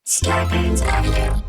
Scarpins Avenue.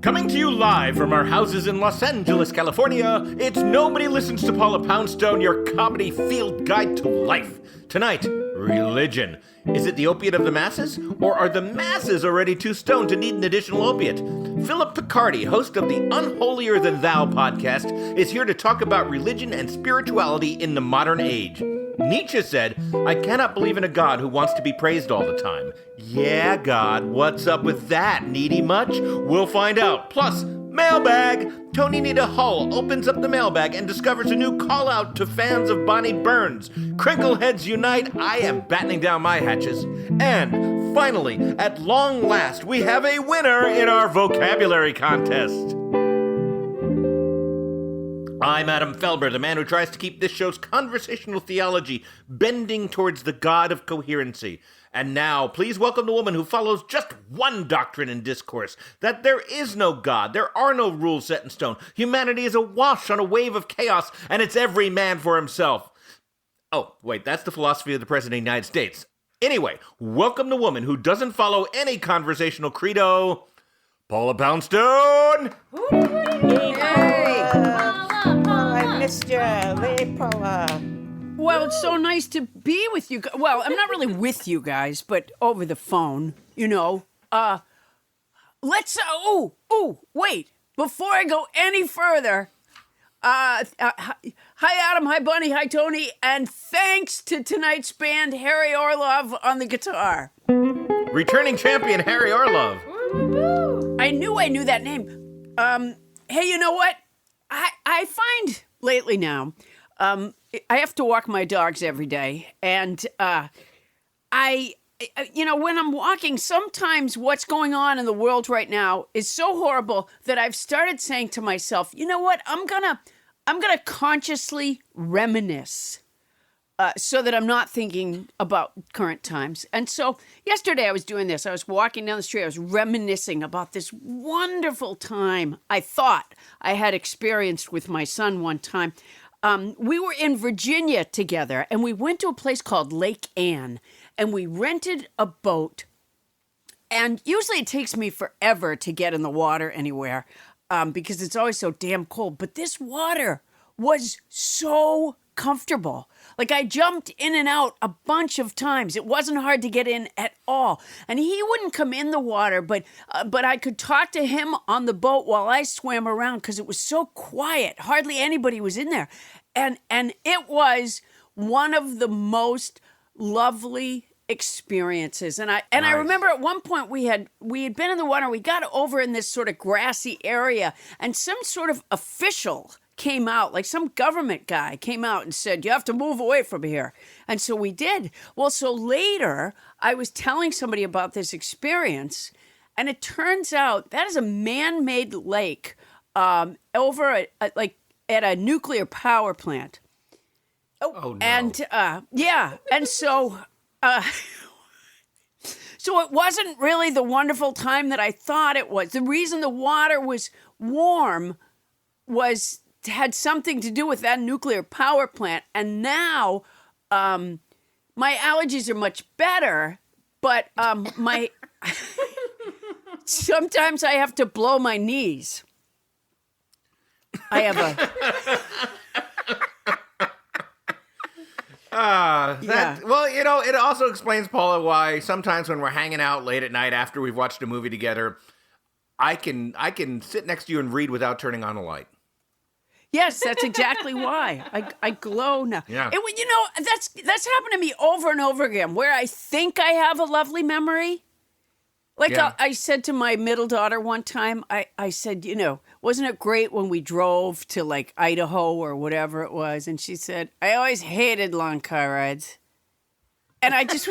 Coming to you live from our houses in Los Angeles, California, it's Nobody Listens to Paula Poundstone, your comedy field guide to life. Tonight, religion. Is it the opiate of the masses? Or are the masses already too stoned to need an additional opiate? Phillip Picardi, host of the Unholier Than Thou podcast, is here to talk about religion and spirituality in the modern age. Nietzsche said, "I cannot believe in a God who wants to be praised all the time." Yeah, God, what's up with that? Needy much? We'll find out. Plus, mailbag. Tony Nita Hull opens up the mailbag and discovers a new call-out to fans of Bonnie Burns. Crinkleheads unite. I am battening down my hatches. And finally, at long last, we have a winner in our vocabulary contest. I'm Adam Felber, the man who tries to keep this show's conversational theology bending towards the God of coherency. And now, please welcome the woman who follows just one doctrine in discourse, that there is no God, there are no rules set in stone. Humanity is awash on a wave of chaos, and it's every man for himself. Oh, wait, that's the philosophy of the President of the United States. Anyway, welcome the woman who doesn't follow any conversational credo, Paula Poundstone! I missed you. Hey, Paula. Well, it's so nice to be with you. Well, I'm not really with you guys, but over the phone, you know. Wait. Before I go any further, hi, Adam, hi, Bunny, hi, Tony, and thanks to tonight's band, Harry Orlove on the guitar. Returning champion Harry Orlove. I knew that name. Hey, you know what? I find lately now, I have to walk my dogs every day, and when I'm walking, sometimes what's going on in the world right now is so horrible that I've started saying to myself, you know what? I'm gonna consciously reminisce. So that I'm not thinking about current times. And so yesterday I was doing this. I was walking down the street. I was reminiscing about this wonderful time I thought I had experienced with my son one time. We were in Virginia together, and we went to a place called Lake Ann, and we rented a boat. And usually it takes me forever to get in the water anywhere because it's always so damn cold. But this water was so comfortable. Like, I jumped in and out a bunch of times. It wasn't hard to get in at all. And he wouldn't come in the water, but I could talk to him on the boat while I swam around because it was so quiet. Hardly anybody was in there. And it was one of the most lovely experiences. And I remember at one point we had been in the water. We got over in this sort of grassy area, and some sort of official came out, like some government guy came out and said, you have to move away from here. And so we did. Well, so later I was telling somebody about this experience, and it turns out that is a man-made lake over at a nuclear power plant. Oh no. And and so so it wasn't really the wonderful time that I thought it was. The reason the water was warm had something to do with that nuclear power plant. And now my allergies are much better, but sometimes I have to blow my knees. I have Well, you know, it also explains, Paula, why sometimes when we're hanging out late at night after we've watched a movie together, I can sit next to you and read without turning on a light. Yes, that's exactly why. I glow now. Yeah. That's happened to me over and over again, where I think I have a lovely memory. Like I said to my middle daughter one time, I said, wasn't it great when we drove to like Idaho or whatever it was? And she said, I always hated long car rides. And I just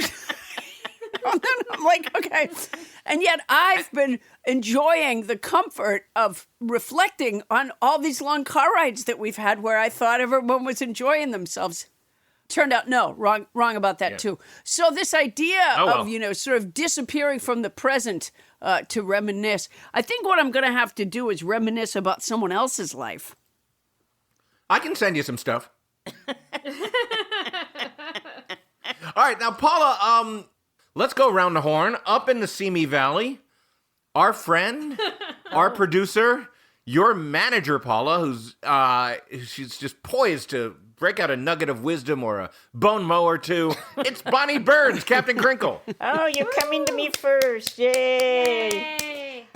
I'm like, okay. And yet I've been enjoying the comfort of reflecting on all these long car rides that we've had where I thought everyone was enjoying themselves. Turned out, no, wrong about that too. So this idea of, sort of disappearing from the present to reminisce, I think what I'm going to have to do is reminisce about someone else's life. I can send you some stuff. All right, now, Paula, let's go around the horn. Up in the Simi Valley, our friend, our producer, your manager, Paula, she's just poised to break out a nugget of wisdom or a bon mot or two. It's Bonnie Burns, Captain Crinkle. Oh, you're coming to me first. Yay.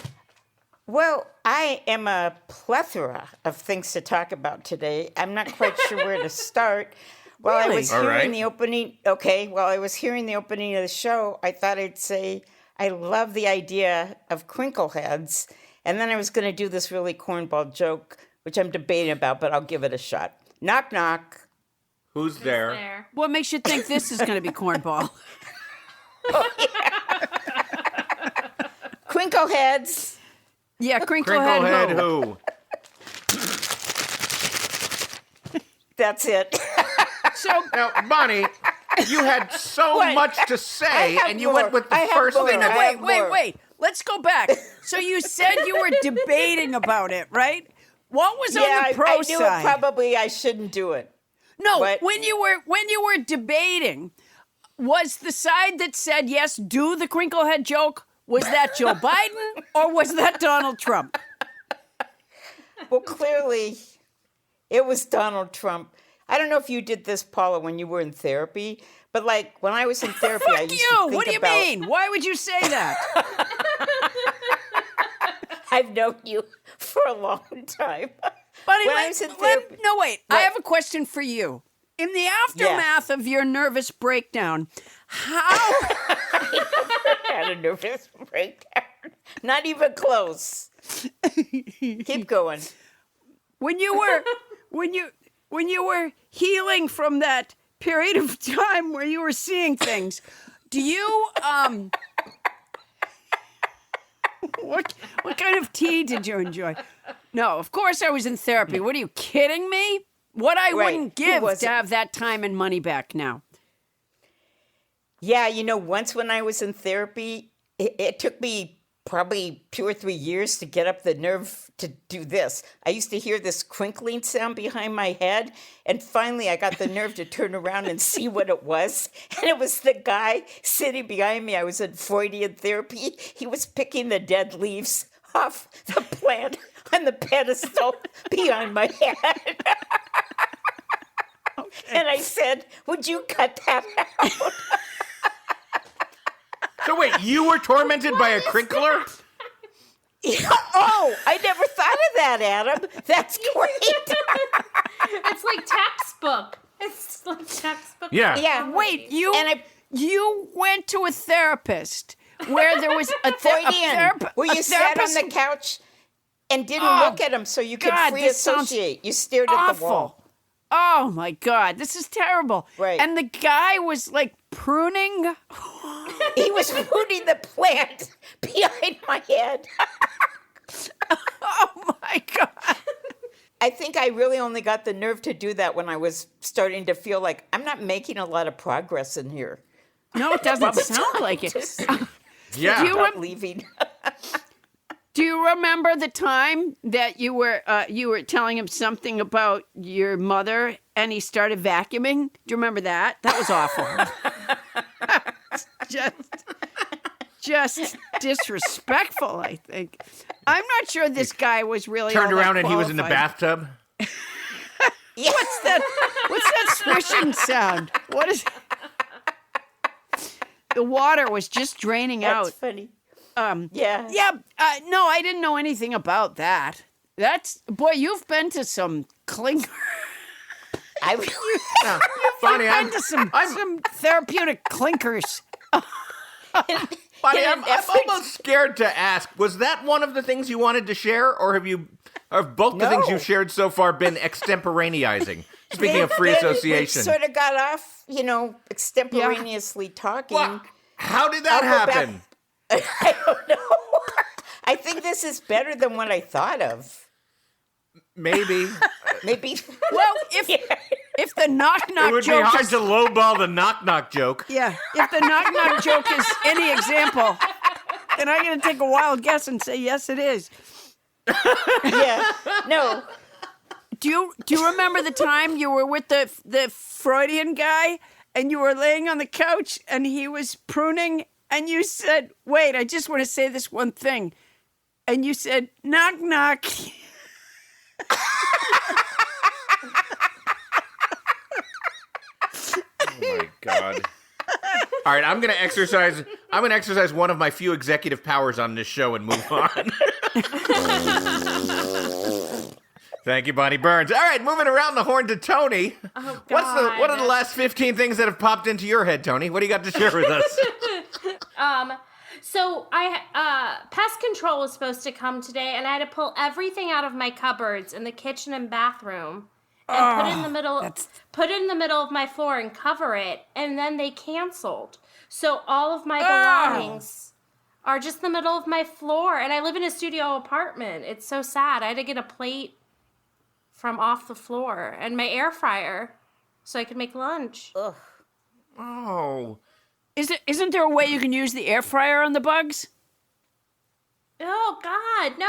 Well, I am a plethora of things to talk about today. I'm not quite sure where to start. While I was hearing the opening, while I was hearing the opening of the show, I thought I'd say I love the idea of crinkle heads. And then I was going to do this really cornball joke, which I'm debating about, but I'll give it a shot. Knock, knock. Who's there? What makes you think this is going to be cornball? Crinkle heads. Yeah, crinkle Crinkle head head who? That's it. So Now, Bonnie, you had so What? much to say, have and you more. went with the I have first more. thing. I have more. wait. Let's go back. So you said you were debating about it, right? What was on the pro I knew side? probably I shouldn't do it. No, What? when you were debating, was the side that said yes, do the crinkle head joke? Was that Joe Biden or was that Donald Trump? Well, clearly, it was Donald Trump. I don't know if you did this, Paula, when you were in therapy, but like when I was in therapy, I Fuck used you! to think What do you about, mean? Why would you say that? I've known you for a long time. Buddy, When I was in therapy- no, wait. I What? have a question for you. In the aftermath of your nervous breakdown, how had a nervous breakdown. Not even close. Keep going. when you were healing from that period of time where you were seeing things, do you what kind of tea did you enjoy? No, of course I was in therapy. What are you kidding me? What I Right. wouldn't Who give was to it? have that time and money back now. Yeah, once when I was in therapy, it took me probably 2 or 3 years to get up the nerve to do this. I used to hear this crinkling sound behind my head, and finally I got the nerve to turn around and see what it was. And it was the guy sitting behind me. I was in Freudian therapy. He was picking the dead leaves off the plant on the pedestal behind my head. And I said, would you cut that out? So wait, you were tormented by a crinkler? Oh, I never thought of that, Adam. That's great. It's like textbook. It's like textbook. Yeah. Yeah. Wait, And you went to a therapist where there was a Freudian, where you sat on therapist- the couch and didn't Oh, look at him so you could God, free this sounds associate. You stared at the wall. awful. Oh my God, this is terrible. Right. And the guy was like pruning. He was rooting the plant behind my head. Oh my God. I think I really only got the nerve to do that when I was starting to feel like I'm not making a lot of progress in here. No, it doesn't sound like it. Yeah. Do you About leaving. Do you remember the time that you were telling him something about your mother and he started vacuuming? Do you remember that? That was awful. just disrespectful, I think. I'm not sure this guy was really Turned all that around and he was in the qualified. bathtub. Yeah. What's that swishing sound? What is The water was just draining That's out. funny. Yeah, no, I didn't know anything about that. Boy, you've been to some clinker. I really, Bonnie, Been to some therapeutic clinkers. Bonnie, in I'm an effort- almost scared to ask. Was that one of the things you wanted to share, or have both the things No. you've shared so far been extemporaneizing? Speaking of free we association. sort of got off, extemporaneously talking. What? How did that I'll go back- happen? I don't know. I think this is better than what I thought of. Maybe. Maybe. Well, if the knock It knock would be joke hard is, to lowball the knock-knock joke. yeah, if the knock knock joke is any example, then I'm gonna take a wild guess and say yes, it is. Yeah. No. Do you remember the time you were with the Freudian guy and you were laying on the couch and he was pruning and you said, wait, I just want to say this one thing. And you said, knock, knock. Oh my God. All right, I'm gonna exercise one of my few executive powers on this show and move on. Thank you, Bonnie Burns. All right, moving around the horn to Tony. Oh, God. What are the last 15 things that have popped into your head, Tony? What do you got to share with us? So pest control was supposed to come today, and I had to pull everything out of my cupboards in the kitchen and bathroom and put it in the middle of my floor and cover it, and then they canceled. So all of my belongings are just in the middle of my floor, and I live in a studio apartment. It's so sad. I had to get a plate from off the floor and my air fryer so I could make lunch. Ugh. Oh. Isn't there a way you can use the air fryer on the bugs? Oh, God, no.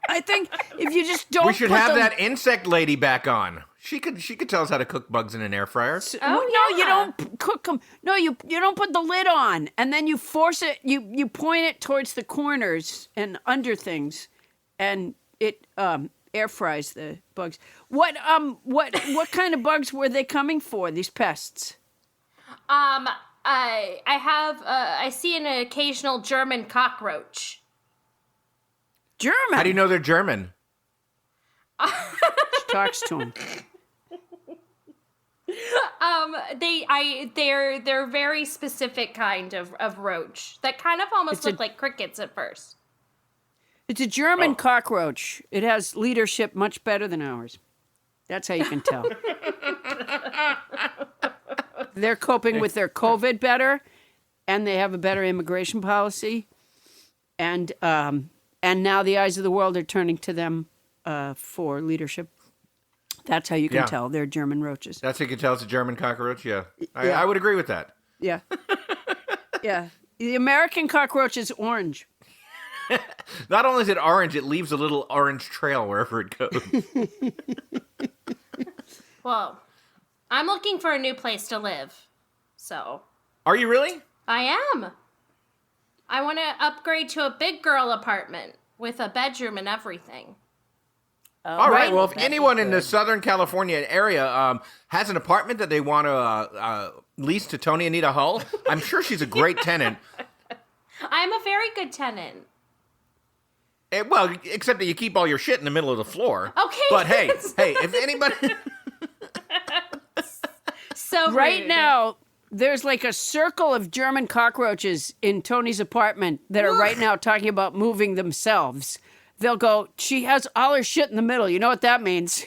I think if you just don't We should have that insect lady back on. She could tell us how to cook bugs in an air fryer. No, you don't cook them. No, you don't put the lid on, and then you force it. You point it towards the corners and under things, and it air fries the bugs. What kind of bugs were they coming for? These pests? I see an occasional German cockroach. German. How do you know they're German? She talks to him. They're very specific kind of roach that kind of almost look like crickets at first. It's a German cockroach. It has leadership much better than ours. That's how you can tell. They're coping with their COVID better, and they have a better immigration policy, and now the eyes of the world are turning to them for leadership. That's how you can tell they're German roaches. That's how you can tell it's a German cockroach? Yeah. I would agree with that. Yeah. Yeah. The American cockroach is orange. Not only is it orange, it leaves a little orange trail wherever it goes. Well, I'm looking for a new place to live, so. Are you really? I am. I want to upgrade to a big girl apartment with a bedroom and everything. All right. Well, if anyone in the Southern California area has an apartment that they want to lease to Tony Anita Hull, I'm sure she's a great tenant. I'm a very good tenant. Well, except that you keep all your shit in the middle of the floor. Okay. But hey, if anybody... So Right rude. now, there's like a circle of German cockroaches in Tony's apartment that are right now talking about moving themselves. They'll go, she has all her shit in the middle. You know what that means?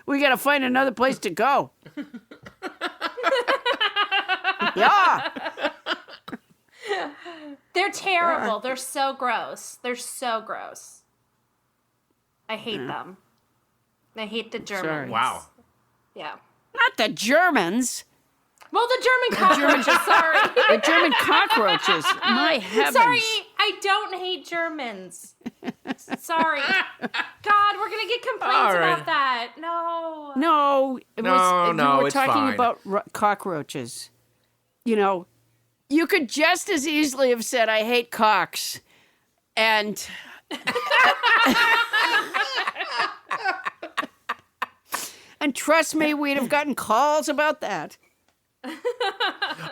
we got to find another place to go. Yeah. They're terrible. They're so gross. They're so gross. I hate them. I hate the Germans. Sorry. Wow. Yeah. Not the Germans. Well, the German cockroaches, sorry. The German cockroaches. My heavens. Sorry, I don't hate Germans. Sorry. God, we're going to get complaints All right. about that. No. No, it No, was, no, we were it's talking fine. about cockroaches. You know, you could just as easily have said, I hate cocks. And... and trust me, we'd have gotten calls about that. All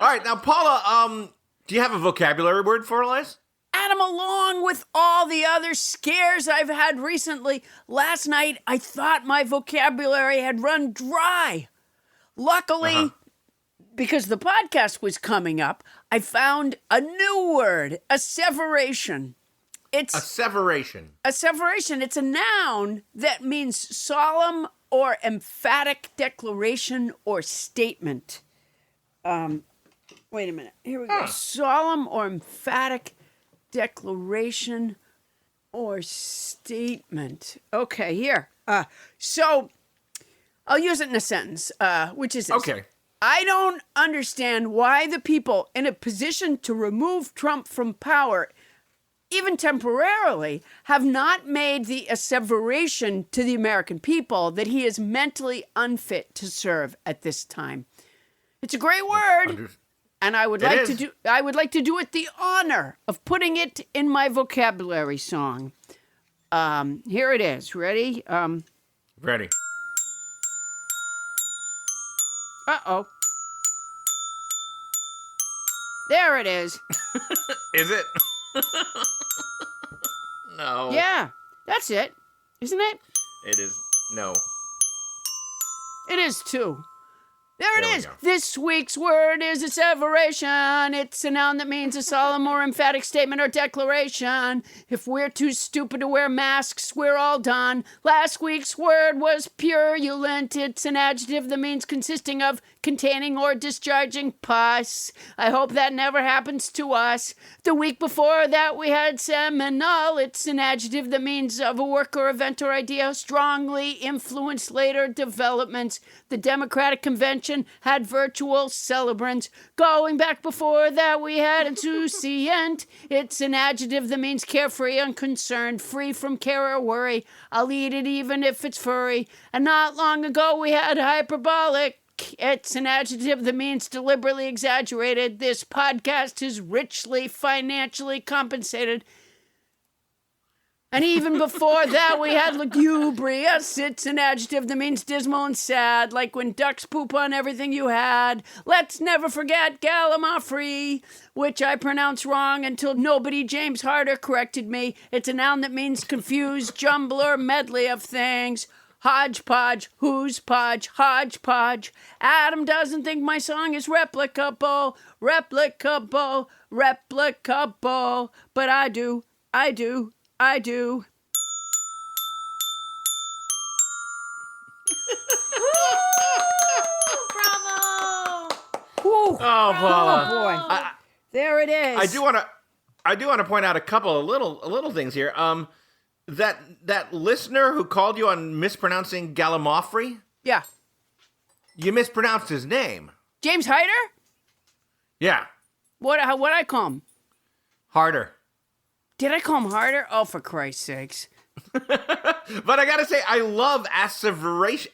right. Now, Paula, do you have a vocabulary word for us? Adam, along with all the other scares I've had recently, last night I thought my vocabulary had run dry. Luckily, because the podcast was coming up, I found a new word, asseveration. It's Asseveration. asseveration. It's a noun that means solemn or emphatic declaration or statement. Wait a minute. Here we go. Solemn or emphatic declaration or statement. Okay, here. So I'll use it in a sentence, which is this. Okay. I don't understand why the people in a position to remove Trump from power even temporarily, have not made the asseveration to the American people that he is mentally unfit to serve at this time. It's a great word, and I would like to do it the honor of putting it in my vocabulary song. Here it is. Ready? Ready. Uh-oh. There it is. Is it? No. Yeah, that's it. Isn't it? It is. No. It is too. There There it we is. go. This week's word is asseveration. It's a noun that means a solemn or emphatic statement or declaration. If we're too stupid to wear masks, we're all done. Last week's word was purulent. It's an adjective that means consisting of, containing, or discharging pus. I hope that never happens to us. The week before that we had seminal. It's an adjective that means of a work or event or idea strongly influenced later developments. The Democratic Convention had virtual celebrants. Going back before that, we had insouciant. It's an adjective that means carefree, unconcerned, free from care or worry. I'll eat it even if it's furry. And not long ago, we had hyperbolic. It's an adjective that means deliberately exaggerated. This podcast is richly financially compensated. And even before that, we had lugubrious. It's an adjective that means dismal and sad, like when ducks poop on everything you had. Let's never forget gallimaufry, which I pronounced wrong until nobody James Harder corrected me. It's a noun that means confused, jumbler, medley of things. Hodgepodge, who's podge, hodgepodge. Adam doesn't think my song is replicable, but I do. Bravo! Whew. Oh, Paula. Boy. There it is. I do want to point out a couple of little things here. That listener who called you on mispronouncing gallimaufry, Yeah. you mispronounced his name. James Hyder? Yeah, What I call him? Harder. Did I call him Harder? Oh, for Christ's sakes. But I gotta say, I love asseveration.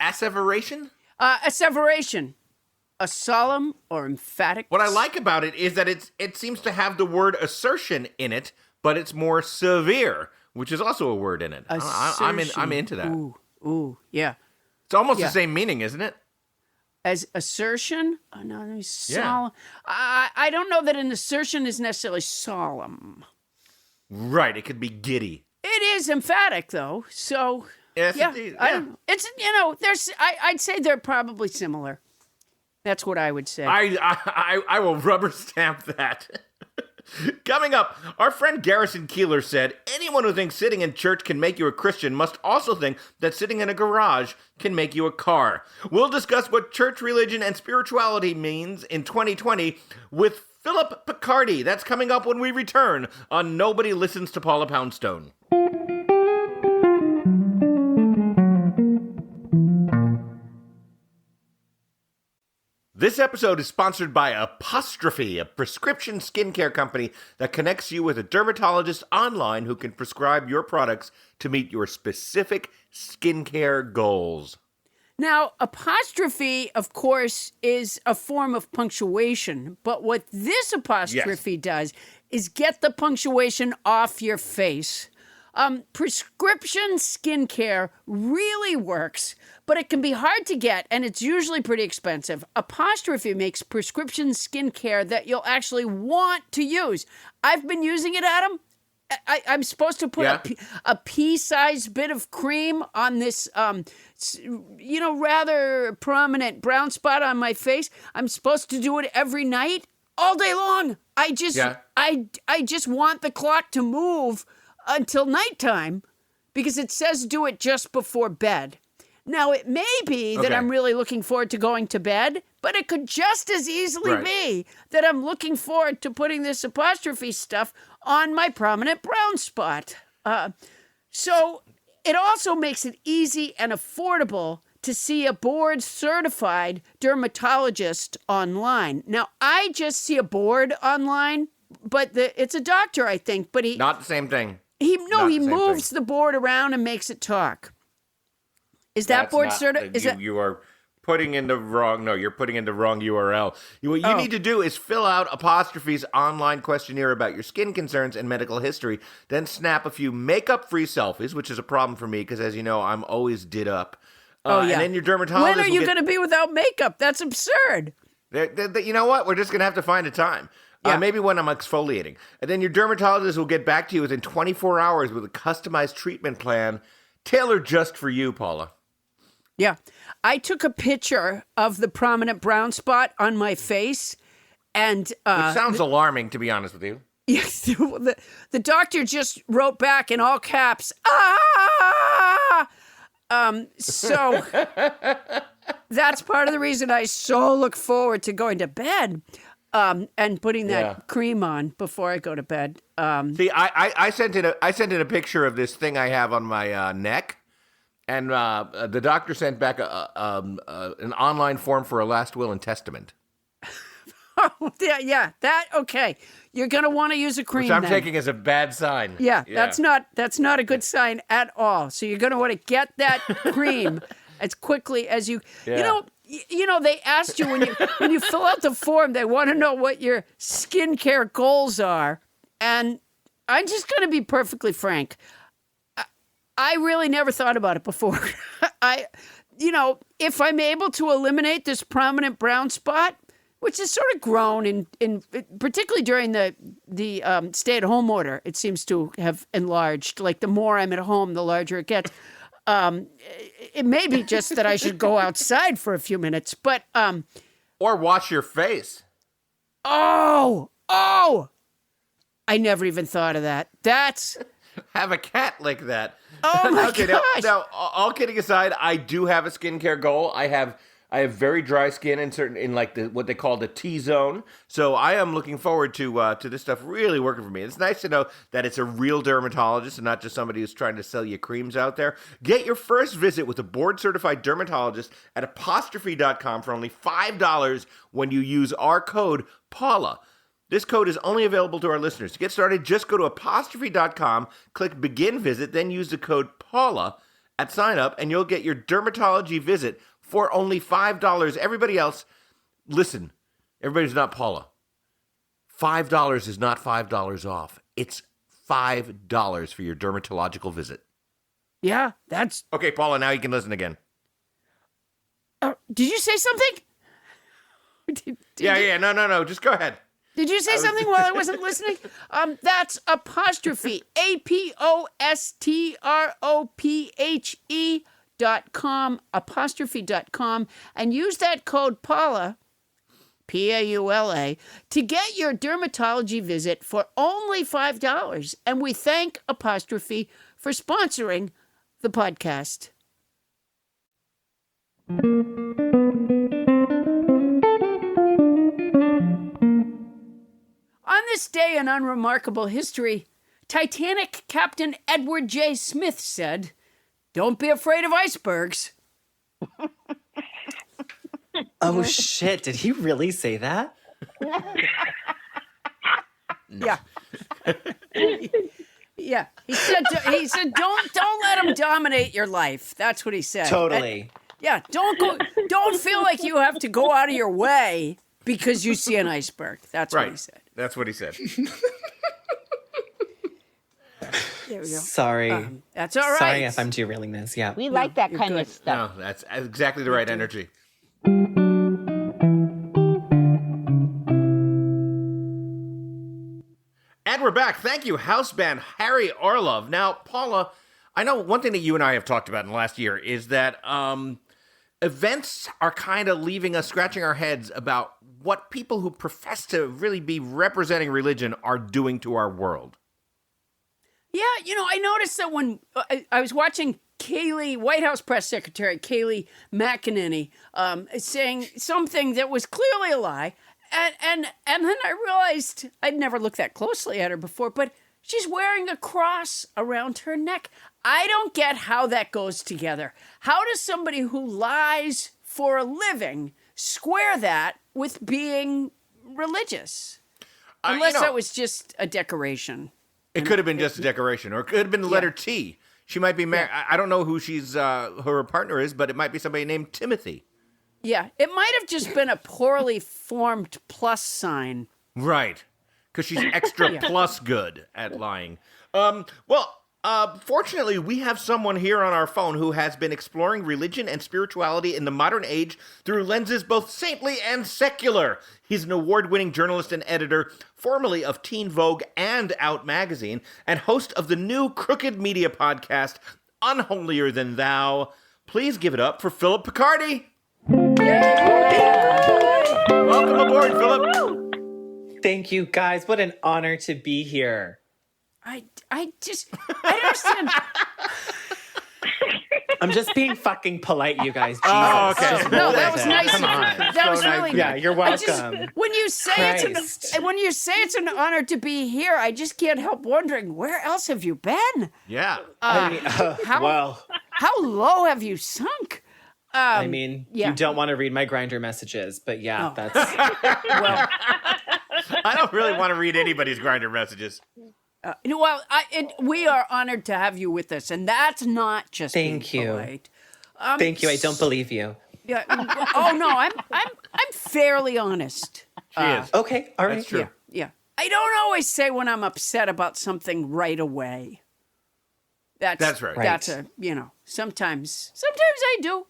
Asseveration. A solemn or emphatic. What I like about it is that it seems to have the word assertion in it, but it's more severe, which is also a word in it. I'm into that. Ooh, yeah. It's almost Yeah. the same meaning, isn't it? As assertion? Oh, no, let me solemn. I don't know that an assertion is necessarily solemn. Right. It could be giddy. It is emphatic, though. So, Yes, yeah. indeed. It's, I'd say they're probably similar. That's what I would say. I will rubber stamp that. Coming up, our friend Garrison Keeler said, anyone who thinks sitting in church can make you a Christian must also think that sitting in a garage can make you a car. We'll discuss what church, religion, and spirituality means in 2020 with Phillip Picardi. That's coming up when we return on Nobody Listens to Paula Poundstone. This episode is sponsored by Apostrophe, a prescription skincare company that connects you with a dermatologist online who can prescribe your products to meet your specific skincare goals. Now, apostrophe, of course, is a form of punctuation, but what this apostrophe does is get the punctuation off your face. Prescription skincare really works, but it can be hard to get, and it's usually pretty expensive. Apostrophe makes prescription skincare that you'll actually want to use. I've been using it, Adam. I'm supposed to put a pea-sized bit of cream on this, rather prominent brown spot on my face. I'm supposed to do it every night, all day long. I just want the clock to move until nighttime because it says do it just before bed. Now, it may be that I'm really looking forward to going to bed, but it could just as easily be that I'm looking forward to putting this apostrophe stuff on my prominent brown spot. So it also makes it easy and affordable to see a board-certified dermatologist online. Now, I just see a board online it's a doctor, I think. But he Not the same thing. he Not moves the board around and makes it talk. Is that That's board not certified? the- you are putting in the wrong. No, you're putting in the wrong URL. What you need to do is fill out Apostrophe's online questionnaire about your skin concerns and medical history. Then snap a few makeup-free selfies, which is a problem for me because, as you know, I'm always did up. And then your dermatologist. When are you going to be without makeup? That's absurd. You know what? We're just going to have to find a time. Yeah. Maybe when I'm exfoliating. And then your dermatologist will get back to you within 24 hours with a customized treatment plan tailored just for you, Paula. Yeah. I took a picture of the prominent brown spot on my face, and Which sounds alarming, to be honest with you. yes, the doctor just wrote back in all caps, "Ah!" So that's part of the reason I so look forward to going to bed and putting that cream on before I go to bed. See, I sent in a picture of this thing I have on my neck. And the doctor sent back an online form for a last will and testament. Okay. You're gonna want to use a cream. Which I'm then. taking as a bad sign. Yeah, that's not a good sign at all. So you're gonna want to get that cream as quickly as you. Yeah. You know, they asked you when you fill out the form, they want to know what your skincare goals are, and I'm just gonna be perfectly frank. I really never thought about it before. If I'm able to eliminate this prominent brown spot, which has sort of grown in particularly during the stay-at-home order, it seems to have enlarged. Like the more I'm at home, the larger it gets. It may be just that I should go outside for a few minutes, but or wash your face. Oh! I never even thought of that. That's Have a cat like that. Oh my Okay, gosh! now, all kidding aside, I do have a skincare goal. I have very dry skin in like what they call the T-zone. So I am looking forward to this stuff really working for me. It's nice to know that it's a real dermatologist and not just somebody who's trying to sell you creams out there. Get your first visit with a board-certified dermatologist at apostrophe.com for only $5 when you use our code Paula. This code is only available to our listeners. To get started, just go to apostrophe.com, click begin visit, then use the code Paula at sign up, and you'll get your dermatology visit for only $5. Everybody else, listen, everybody's not Paula. $5 is not $5 off. It's $5 for your dermatological visit. Yeah, that's... Okay, Paula, now you can listen again. Did you say something? No, just go ahead. Did you say something while I wasn't listening? That's apostrophe, apostrophe.com, apostrophe.com, and use that code Paula, Paula, to get your dermatology visit for only $5. And we thank Apostrophe for sponsoring the podcast. On this day in unremarkable history, Titanic Captain Edward J. Smith said, "Don't be afraid of icebergs." Oh, shit. Did he really say that? Yeah. Yeah. He said, don't let them dominate your life. That's what he said. Totally. Don't feel like you have to go out of your way because you see an iceberg. That's what he said. That's what he said. There we go. Sorry. That's all right. Sorry if I'm derailing this. Yeah. We like that kind good. of stuff. No, that's exactly the right energy. And we're back. Thank you, house band Harry Orlove. Now, Paula, I know one thing that you and I have talked about in the last year is that events are kind of leaving us scratching our heads about what people who profess to really be representing religion are doing to our world. Yeah, I noticed that when I was watching White House Press Secretary Kayleigh McEnany saying something that was clearly a lie, and then I realized I'd never looked that closely at her before, but she's wearing a cross around her neck. I don't get how that goes together. How does somebody who lies for a living square that with being religious? Unless that was just a decoration. It could have been just a decoration, or it could have been the letter T. She might be married. I don't know who her partner is, but it might be somebody named Timothy. Yeah, it might have just been a poorly formed plus sign. Right, because she's extra plus good at lying. Fortunately, we have someone here on our phone who has been exploring religion and spirituality in the modern age through lenses both saintly and secular. He's an award-winning journalist and editor, formerly of Teen Vogue and Out Magazine, and host of the new Crooked Media podcast, Unholier Than Thou. Please give it up for Phillip Picardi. Welcome aboard, Phillip. Thank you, guys. What an honor to be here. I don't understand. I'm just being fucking polite, you guys. Jesus. Oh, okay. Just No, roll that with was it. nice. Come on. That was So nice. really Yeah, you're welcome. When you say Christ. it's an honor to be here, I just can't help wondering, where else have you been? Yeah. How low have you sunk? You don't want to read my Grindr messages, but yeah, that's... Well, I don't really want to read anybody's Grindr messages. we are honored to have you with us, and that's not just Thank being you. polite. Thank you. I don't believe you. Yeah. Oh no, I'm fairly honest. She is. Okay, all right. That's true. Yeah. I don't always say when I'm upset about something right away. That's right. That's sometimes I do.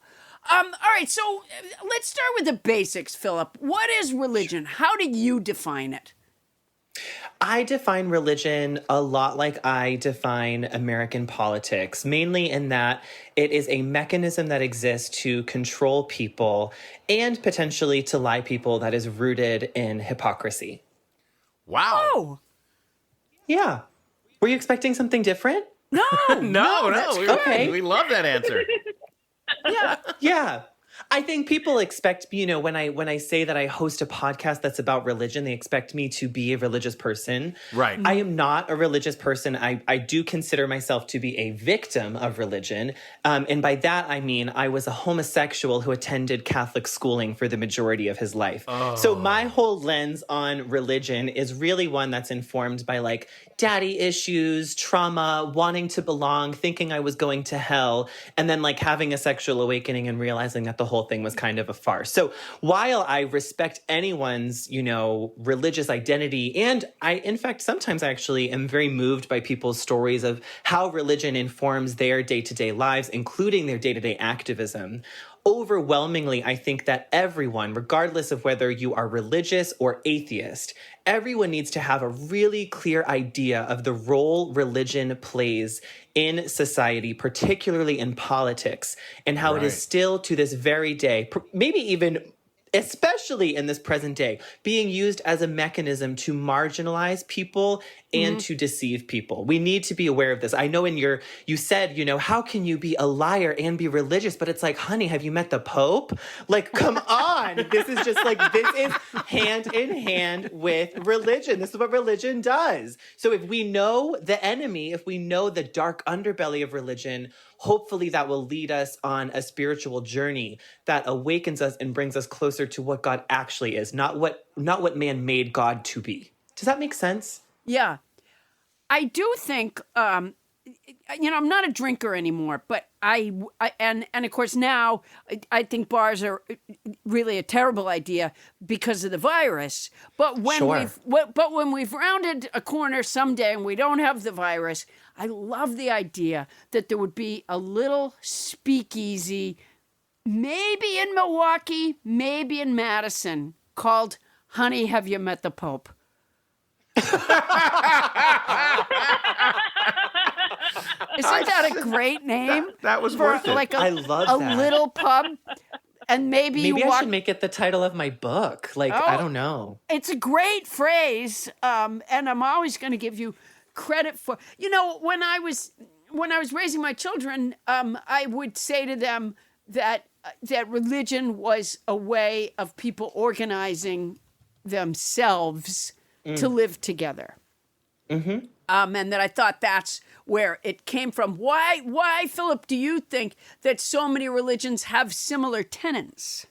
All right, so let's start with the basics, Phillip. What is religion? How do you define it? I define religion a lot like I define American politics, mainly in that it is a mechanism that exists to control people and potentially to lie people that is rooted in hypocrisy. Wow. Oh, Yeah. Were you expecting something different? no. No. okay. We love that answer. Yeah. I think people expect, when I say that I host a podcast that's about religion, they expect me to be a religious person. Right. I am not a religious person. I do consider myself to be a victim of religion. And by that, I mean, I was a homosexual who attended Catholic schooling for the majority of his life. Oh. So my whole lens on religion is really one that's informed by like daddy issues, trauma, wanting to belong, thinking I was going to hell, and then like having a sexual awakening and realizing that the whole thing was kind of a farce. So while I respect anyone's, religious identity, and in fact, sometimes I actually am very moved by people's stories of how religion informs their day-to-day lives, including their day-to-day activism. Overwhelmingly, I think that everyone, regardless of whether you are religious or atheist, everyone needs to have a really clear idea of the role religion plays in society, particularly in politics, and how it is still to this very day, maybe even especially in this present day, being used as a mechanism to marginalize people and to deceive people. We need to be aware of this. I know you said, how can you be a liar and be religious? But it's like, honey, have you met the Pope? Like, come on. This is hand in hand with religion. This is what religion does. So if we know the enemy, if we know the dark underbelly of religion, hopefully that will lead us on a spiritual journey that awakens us and brings us closer to what God actually is, not what man made God to be. Does that make sense? Yeah. I do think, I'm not a drinker anymore, but and of course now I think bars are really a terrible idea because of the virus. But when we've rounded a corner someday and we don't have the virus, I love the idea that there would be a little speakeasy, maybe in Milwaukee, maybe in Madison, called Honey, Have You Met the Pope? Isn't that a great name? That was for worth it. Like I love a that. little pub, and maybe I should make it the title of my book. I don't know. It's a great phrase, and I'm always going to give you credit for. When I was raising my children, I would say to them that religion was a way of people organizing themselves to live together. Mm-hmm. And that I thought that's where it came from. Why, Phillip, do you think that so many religions have similar tenets?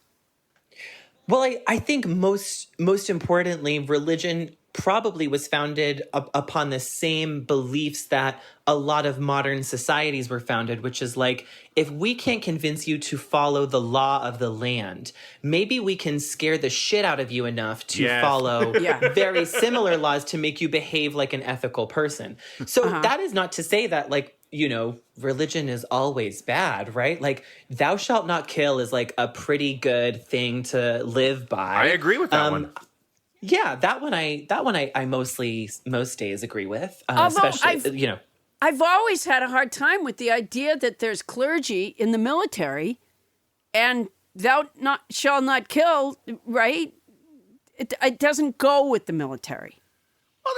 Well, I think most importantly, religion probably was founded upon the same beliefs that a lot of modern societies were founded, which is like, if we can't convince you to follow the law of the land, maybe we can scare the shit out of you enough to follow very similar laws to make you behave like an ethical person. So that is not to say that, like, you know, religion is always bad, right? Like, thou shalt not kill is like a pretty good thing to live by. I agree with that one. Yeah, that one I most days agree with, Although especially, you know. I've always had a hard time with the idea that there's clergy in the military and shall not kill, right? It doesn't go with the military.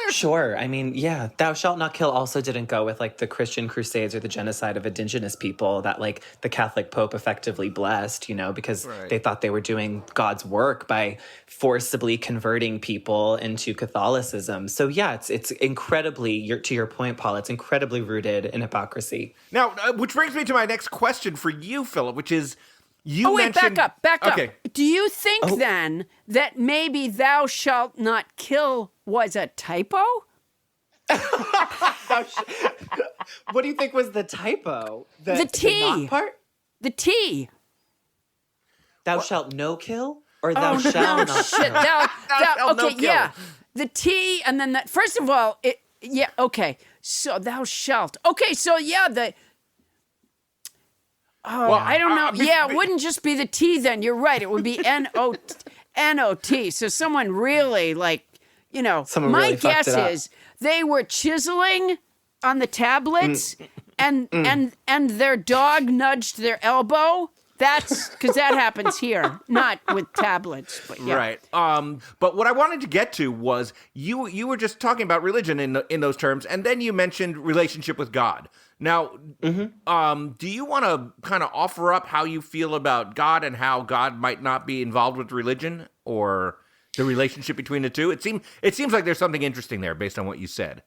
Sure. I mean, yeah, thou shalt not kill also didn't go with like the Christian crusades or the genocide of indigenous people that like the Catholic Pope effectively blessed, you know, because they thought they were doing God's work by forcibly converting people into Catholicism. So yeah, it's incredibly, to your point, Paul, it's incredibly rooted in hypocrisy. Now, which brings me to my next question for you, Philip, which is, you mentioned... back up. Do you think then that maybe thou shalt not kill was a typo? What do you think was the typo? The T. The not part? The T. Thou shalt no kill? Or thou shalt not shit. kill? Okay, yeah. The T, and then that. First of all, okay. So thou shalt. Okay, so yeah, I don't know. It wouldn't just be the T then. You're right. It would be N-O-T. So someone really, like, you know, my guess is they were chiseling on the tablets and their dog nudged their elbow. That's because that happens here, not with tablets. But yeah. Right. But what I wanted to get to was you were just talking about religion in those terms, and then you mentioned relationship with God. Now, do you want to kind of offer up how you feel about God and how God might not be involved with religion or the relationship between the two? It seems like there's something interesting there based on what you said.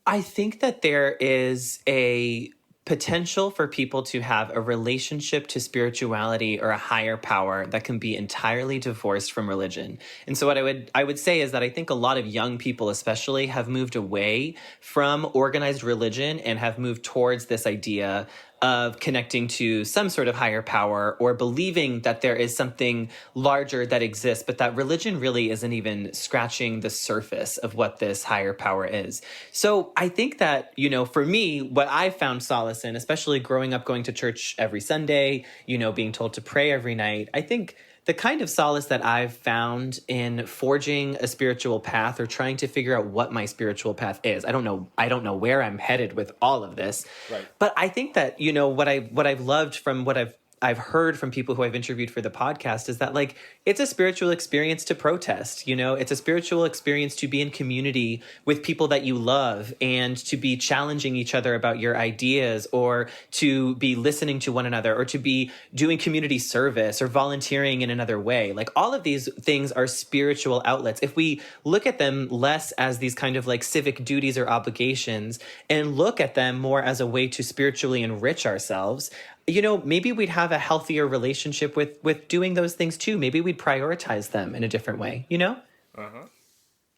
I think that there is a potential for people to have a relationship to spirituality or a higher power that can be entirely divorced from religion. And so what I would say is that I think a lot of young people especially have moved away from organized religion and have moved towards this idea of connecting to some sort of higher power or believing that there is something larger that exists, but that religion really isn't even scratching the surface of what this higher power is. So I think that, you know, for me, what I found solace in, especially growing up going to church every Sunday, you know, being told to pray every night, I think the kind of solace that I've found in forging a spiritual path or trying to figure out what my spiritual path is. I don't know where I'm headed with all of this. Right. But I think that, you know, what I've loved from what I've heard from people who I've interviewed for the podcast is that, like, it's a spiritual experience to protest, you know, it's a spiritual experience to be in community with people that you love and to be challenging each other about your ideas or to be listening to one another or to be doing community service or volunteering in another way. Like, all of these things are spiritual outlets. If we look at them less as these kind of like civic duties or obligations and look at them more as a way to spiritually enrich ourselves, you know, maybe we'd have a healthier relationship with doing those things too. Maybe we'd prioritize them in a different way, you know?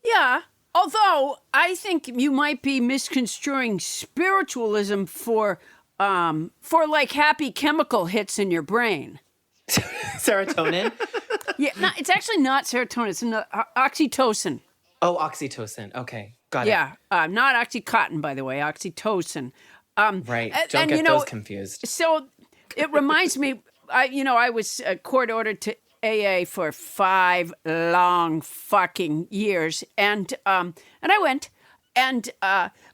Yeah. Although I think you might be misconstruing spiritualism for like happy chemical hits in your brain. Serotonin? Yeah, no, it's actually not serotonin. It's oxytocin. Oh, oxytocin. Okay, got it. Yeah, not Oxycontin, by the way, oxytocin. Right, don't get those confused. So it reminds me, I was court ordered to AA for 5 long fucking years, and I went, and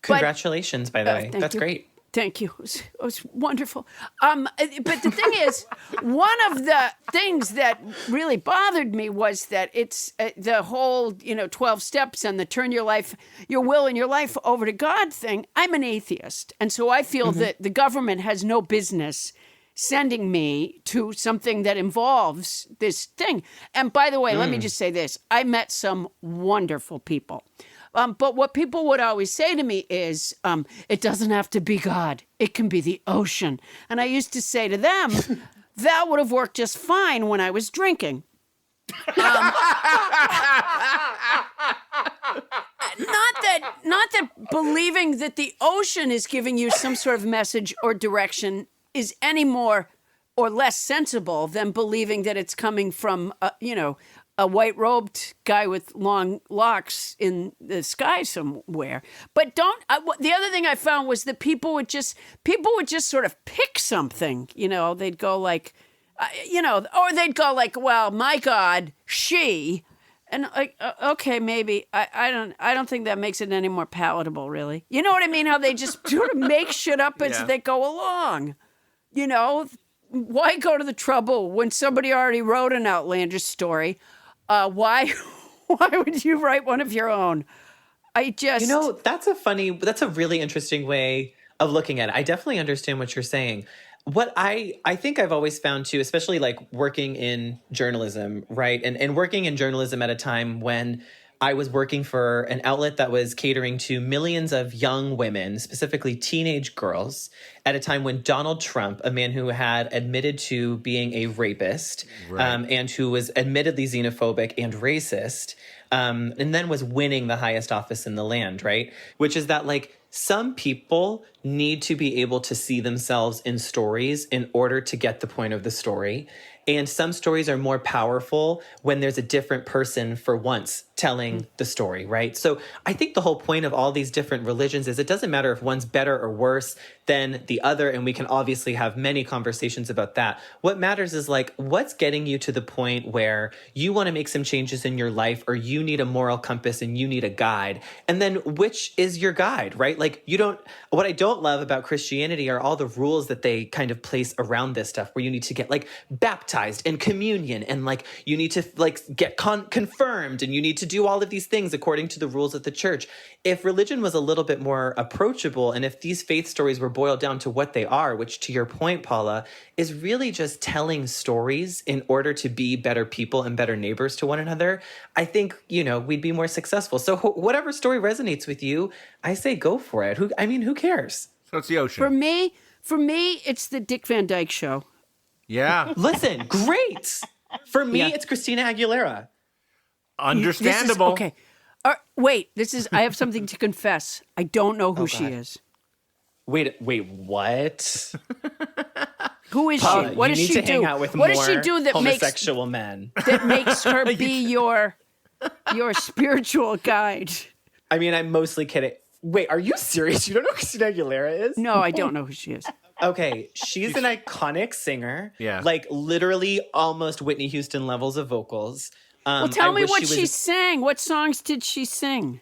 congratulations, by the way, that's great. Thank you. It was wonderful. But the thing is, one of the things that really bothered me was that it's the whole, 12 steps and the turn your will and your life over to God thing. I'm an atheist. And so I feel that the government has no business sending me to something that involves this thing. And by the way, let me just say this. I met some wonderful people. But what people would always say to me is, it doesn't have to be God. It can be the ocean. And I used to say to them, that would have worked just fine when I was drinking. Not that believing that the ocean is giving you some sort of message or direction is any more or less sensible than believing that it's coming from, a white-robed guy with long locks in the sky somewhere. But the other thing I found was that people would just sort of pick something. They'd go like, or they'd go like, well, my God, she. And okay, maybe I don't think that makes it any more palatable, really. You know what I mean? How they just sort of make shit up as they go along. Why go to the trouble when somebody already wrote an outlandish story? Why would you write one of your own? That's a really interesting way of looking at it. I definitely understand what you're saying. What I think I've always found too, especially like working in journalism, right? And working in journalism at a time when I was working for an outlet that was catering to millions of young women, specifically teenage girls, at a time when Donald Trump, a man who had admitted to being a rapist, and who was admittedly xenophobic and racist, and then was winning the highest office in the land, right? Which is that like some people need to be able to see themselves in stories in order to get the point of the story. And some stories are more powerful when there's a different person for once telling the story, right? So I think the whole point of all these different religions is it doesn't matter if one's better or worse than the other, and we can obviously have many conversations about that. What matters is like, what's getting you to the point where you want to make some changes in your life, or you need a moral compass and you need a guide, and then which is your guide, right? Like what I don't love about Christianity are all the rules that they kind of place around this stuff, where you need to get like baptized and communion, and like you need to like get confirmed, and you need to do all of these things according to the rules of the church. If religion was a little bit more approachable, and if these faith stories were boiled down to what they are, which to your point, Paula, is really just telling stories in order to be better people and better neighbors to one another, I think, we'd be more successful. So whatever story resonates with you, I say go for it. Who cares? So it's the ocean. For me, it's the Dick Van Dyke Show. Yeah. Listen, great. For me, it's Christina Aguilera. Understandable. Okay. Wait, I have something to confess. I don't know who she is. Wait, what? Who is Paula, she? What does she do? You need to hang out with what more does she do that homosexual men. That makes her be your spiritual guide? I mean, I'm mostly kidding. Wait, are you serious? You don't know who Christina Aguilera is? No, I don't know who she is. Okay, she's an iconic singer. Yeah. Like literally almost Whitney Houston levels of vocals. Well, tell me what she sang. What songs did she sing?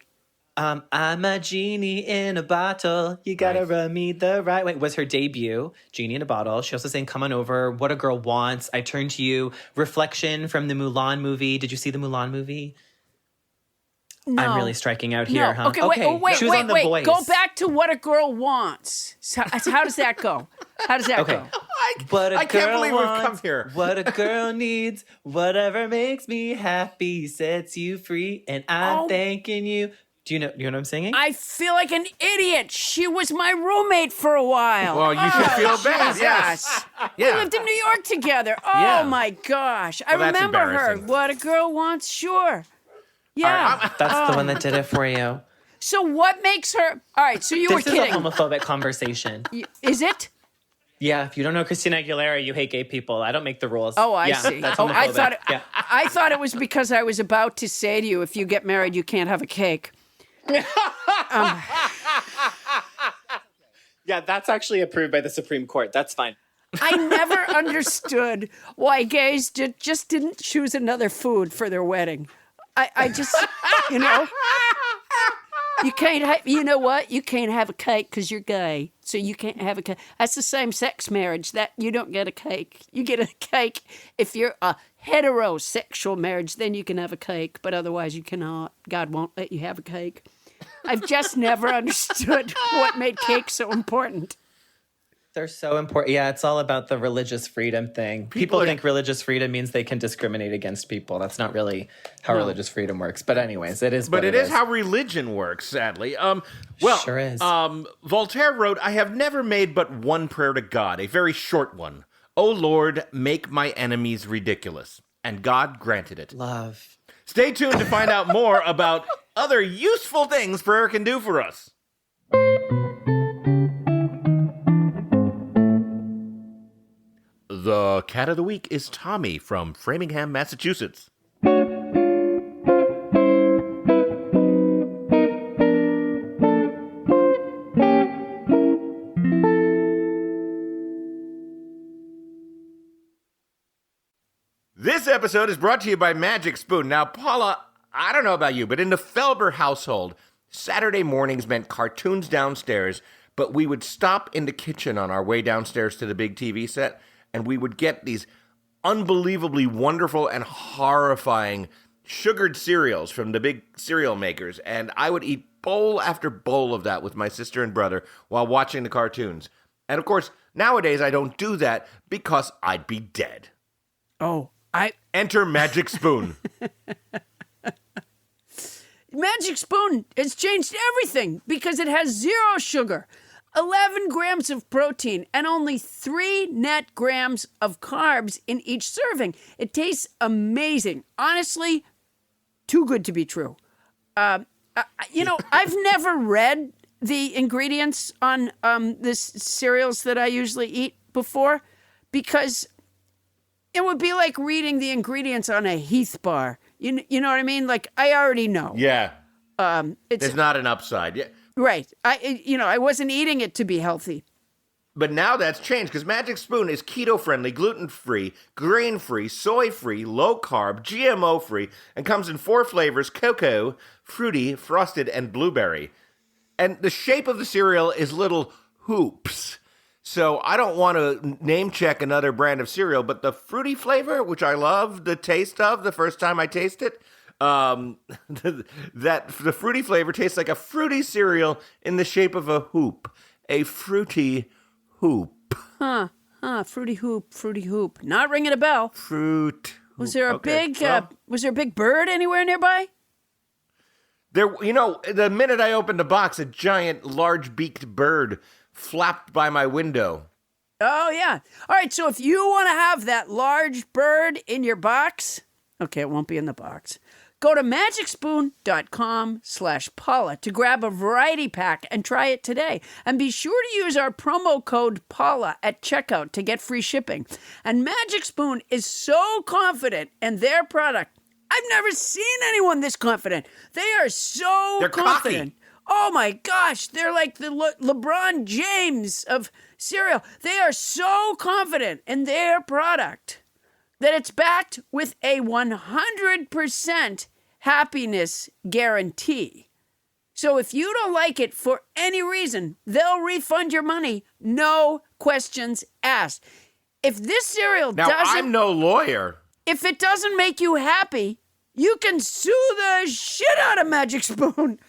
I'm a genie in a bottle. You gotta rub me the right way. Was her debut, Genie in a Bottle. She also sang Come On Over, What a Girl Wants, I Turn to You, Reflection from the Mulan movie. Did you see the Mulan movie? No. I'm really striking out here, huh? Okay, wait. She was on The Voice. Go back to What a Girl Wants. How does that go? How does that go? I can't believe we've come here. What a girl needs, whatever makes me happy, sets you free, and I'm thanking you. Do you know what I'm singing? I feel like an idiot. She was my roommate for a while. Well, you should feel bad. Yes. We lived in New York together. Oh, my gosh. I remember her. What a Girl Wants, sure. Yeah. That's the one that did it for you. So what makes her... All right, so you were kidding. This is a homophobic conversation. Is it? Yeah, if you don't know Christina Aguilera, you hate gay people. I don't make the rules. Oh, I see. That's homophobic. I thought it was because I was about to say to you, if you get married, you can't have a cake. Yeah, that's actually approved by the Supreme Court. That's fine. I never understood why gays just didn't choose another food for their wedding. I just, you can't, you know what? You can't have a cake because you're gay. So you can't have a cake. That's the same-sex marriage. That you don't get a cake. You get a cake if you're a heterosexual marriage, then you can have a cake. But otherwise you cannot. God won't let you have a cake. I've just never understood what made cake so important. They're so important. Yeah, it's all about the religious freedom thing. People think religious freedom means they can discriminate against people. That's not really how religious freedom works. But anyways, it is. But it is how religion works, sadly. Sure is. Voltaire wrote, "I have never made but one prayer to God, a very short one. O Lord, make my enemies ridiculous." and God granted it. Love. Stay tuned to find out more about other useful things prayer can do for us. The cat of the week is Tommy from Framingham, Massachusetts. This episode is brought to you by Magic Spoon. Now, Paula, I don't know about you, but in the Felber household, Saturday mornings meant cartoons downstairs, but we would stop in the kitchen on our way downstairs to the big TV set, and we would get these unbelievably wonderful and horrifying sugared cereals from the big cereal makers, and I would eat bowl after bowl of that with my sister and brother while watching the cartoons. And of course, nowadays I don't do that because I'd be dead. Oh, Enter Magic Spoon. Magic Spoon has changed everything because it has 0 sugar, 11 grams of protein, and only 3 net grams of carbs in each serving. It tastes amazing. Honestly, too good to be true. I've never read the ingredients on the cereals that I usually eat before because it would be like reading the ingredients on a Heath bar. You know what I mean? Like, I already know. Yeah. It's There's not an upside. Yeah. right. I wasn't eating it to be healthy. But now that's changed because Magic Spoon is keto-friendly, gluten-free, grain-free, soy-free, low-carb, GMO-free, and comes in 4 flavors: cocoa, fruity, frosted, and blueberry. And the shape of the cereal is little hoops. So I don't want to name check another brand of cereal, but the fruity flavor, which I love the taste of the first time I taste it, the fruity flavor tastes like a fruity cereal in the shape of a hoop. A fruity hoop. Fruity hoop. Not ringing a bell. Fruit. Was there a Okay, was there a big bird anywhere nearby? The minute I opened the box, a giant, large-beaked bird flapped by my window. Oh, yeah. All right, so if you want to have that large bird in your box, okay, it won't be in the box. Go to magicspoon.com/Paula to grab a variety pack and try it today. And be sure to use our promo code Paula at checkout to get free shipping. And Magic Spoon is so confident in their product. I've never seen anyone this confident. They are so They're confident. cocky. Oh my gosh, they're like the LeBron James of cereal. They are so confident in their product that it's backed with a 100% happiness guarantee. So if you don't like it for any reason, they'll refund your money, no questions asked. If this cereal Now, doesn't... I'm no lawyer. If it doesn't make you happy, you can sue the shit out of Magic Spoon.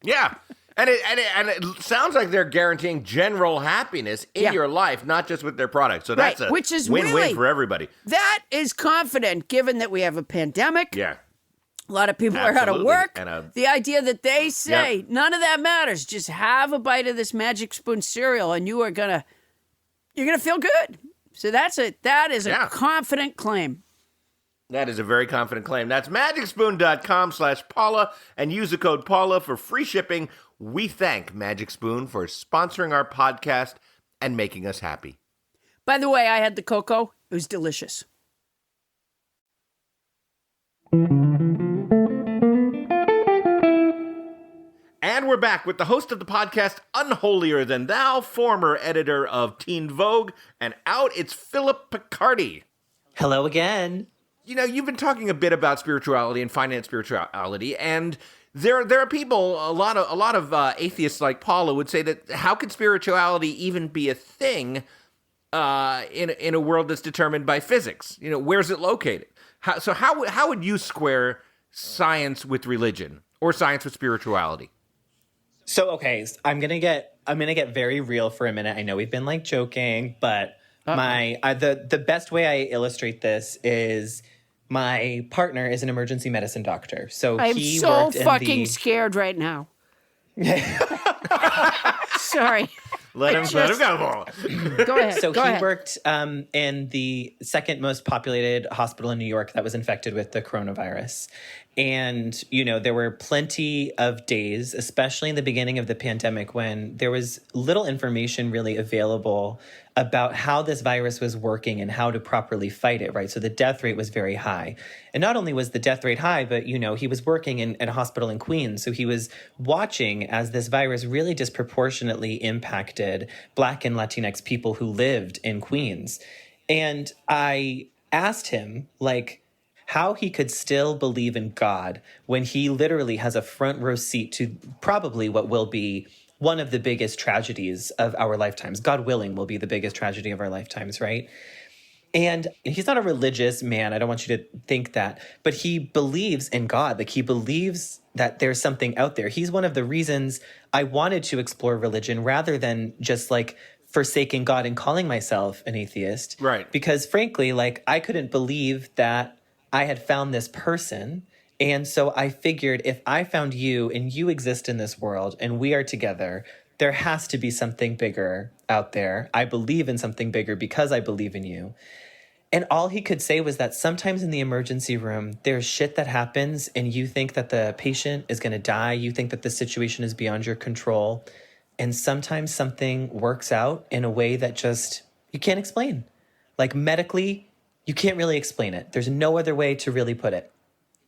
Yeah. And it sounds like they're guaranteeing general happiness in your life, not just with their product. So that's Right, a which is win-win really- for everybody. That is confident, given that we have a pandemic. Yeah. A lot of people are out of Absolutely. work. And the idea that they say, none of that matters. Just have a bite of this Magic Spoon cereal and you're gonna feel good. So that is a confident claim. That is a very confident claim. That's magicspoon.com/Paula and use the code Paula for free shipping. We thank Magic Spoon for sponsoring our podcast and making us happy. By the way, I had the cocoa. It was delicious. And we're back with the host of the podcast, Unholier Than Thou, former editor of Teen Vogue, and out it's Phillip Picardi. Hello again. You know, you've been talking a bit about spirituality and finance spirituality, and there are people, a lot of atheists like Paula would say that how could spirituality even be a thing in a world that's determined by physics? You know, where's it located? How would you square science with religion or science with spirituality? So, okay, I'm gonna get very real for a minute. I know we've been like joking, but the best way I illustrate this is my partner is an emergency medicine doctor. So I'm he so worked in fucking scared right now. Sorry. Let him go. Go ahead. So go he ahead. worked in the second most populated hospital in New York that was infected with the coronavirus. And, there were plenty of days, especially in the beginning of the pandemic, when there was little information really available about how this virus was working and how to properly fight it, right? So the death rate was very high. And not only was the death rate high, but, he was working at a hospital in Queens. So he was watching as this virus really disproportionately impacted Black and Latinx people who lived in Queens. And I asked him, how he could still believe in God when he literally has a front row seat to probably what will be one of the biggest tragedies of our lifetimes. God willing, will be the biggest tragedy of our lifetimes, right? And he's not a religious man. I don't want you to think that. But he believes in God. He believes that there's something out there. He's one of the reasons I wanted to explore religion rather than just forsaking God and calling myself an atheist. Right. Because frankly, I couldn't believe that I had found this person. And so I figured if I found you and you exist in this world and we are together, there has to be something bigger out there. I believe in something bigger because I believe in you. And all he could say was that sometimes in the emergency room, there's shit that happens and you think that the patient is going to die. You think that the situation is beyond your control. And sometimes something works out in a way that just you can't explain. Medically, you can't really explain it. There's no other way to really put it.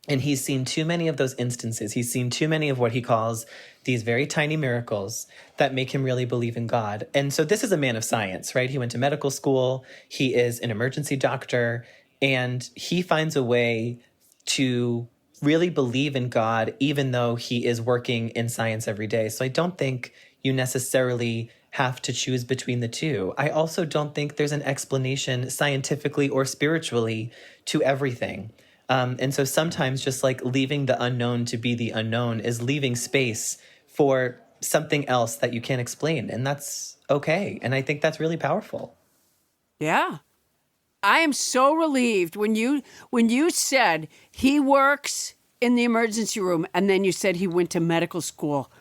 And he's seen too many of those instances. He's seen too many of what he calls these very tiny miracles that make him really believe in God. And so this is a man of science, right? He went to medical school. He is an emergency doctor. And he finds a way to really believe in God, even though he is working in science every day. So I don't think you necessarily have to choose between the two. I also don't think there's an explanation scientifically or spiritually to everything. And so sometimes just leaving the unknown to be the unknown is leaving space for something else that you can't explain. And that's okay. And I think that's really powerful. Yeah. I am so relieved when you said he works in the emergency room and then you said he went to medical school.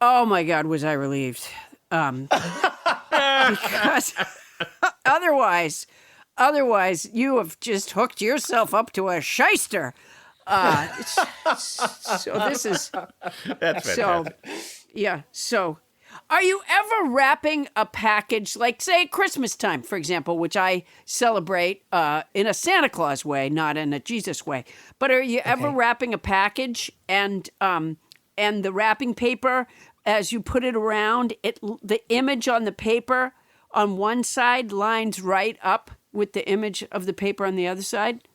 Oh my God, was I relieved. Because otherwise you have just hooked yourself up to a shyster. So this is That's fantastic. So are you ever wrapping a package, say Christmas time, for example, which I celebrate in a Santa Claus way, not in a Jesus way. But are you ever wrapping a package and the wrapping paper, as you put it around, the image on the paper on one side lines right up with the image of the paper on the other side?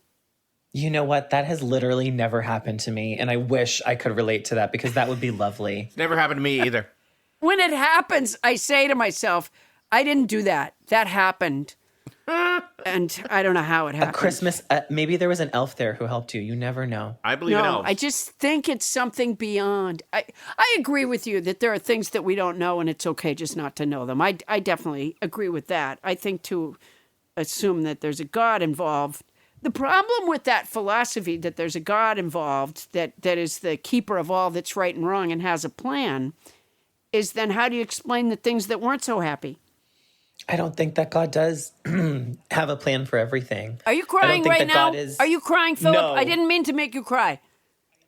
You know what? That has literally never happened to me. And I wish I could relate to that because that would be lovely. It's never happened to me either. When it happens, I say to myself, I didn't do that. That happened. And I don't know how it happened. Christmas, maybe there was an elf there who helped you. You never know. I believe in elves. I just think it's something beyond. I agree with you that there are things that we don't know and it's okay just not to know them. I definitely agree with that. I think to assume that there's a God involved. The problem with that philosophy that there's a God involved that is the keeper of all that's right and wrong and has a plan is then how do you explain the things that weren't so happy? I don't think that God does have a plan for everything. Are you crying right now? Are you crying, Phillip? No. I didn't mean to make you cry.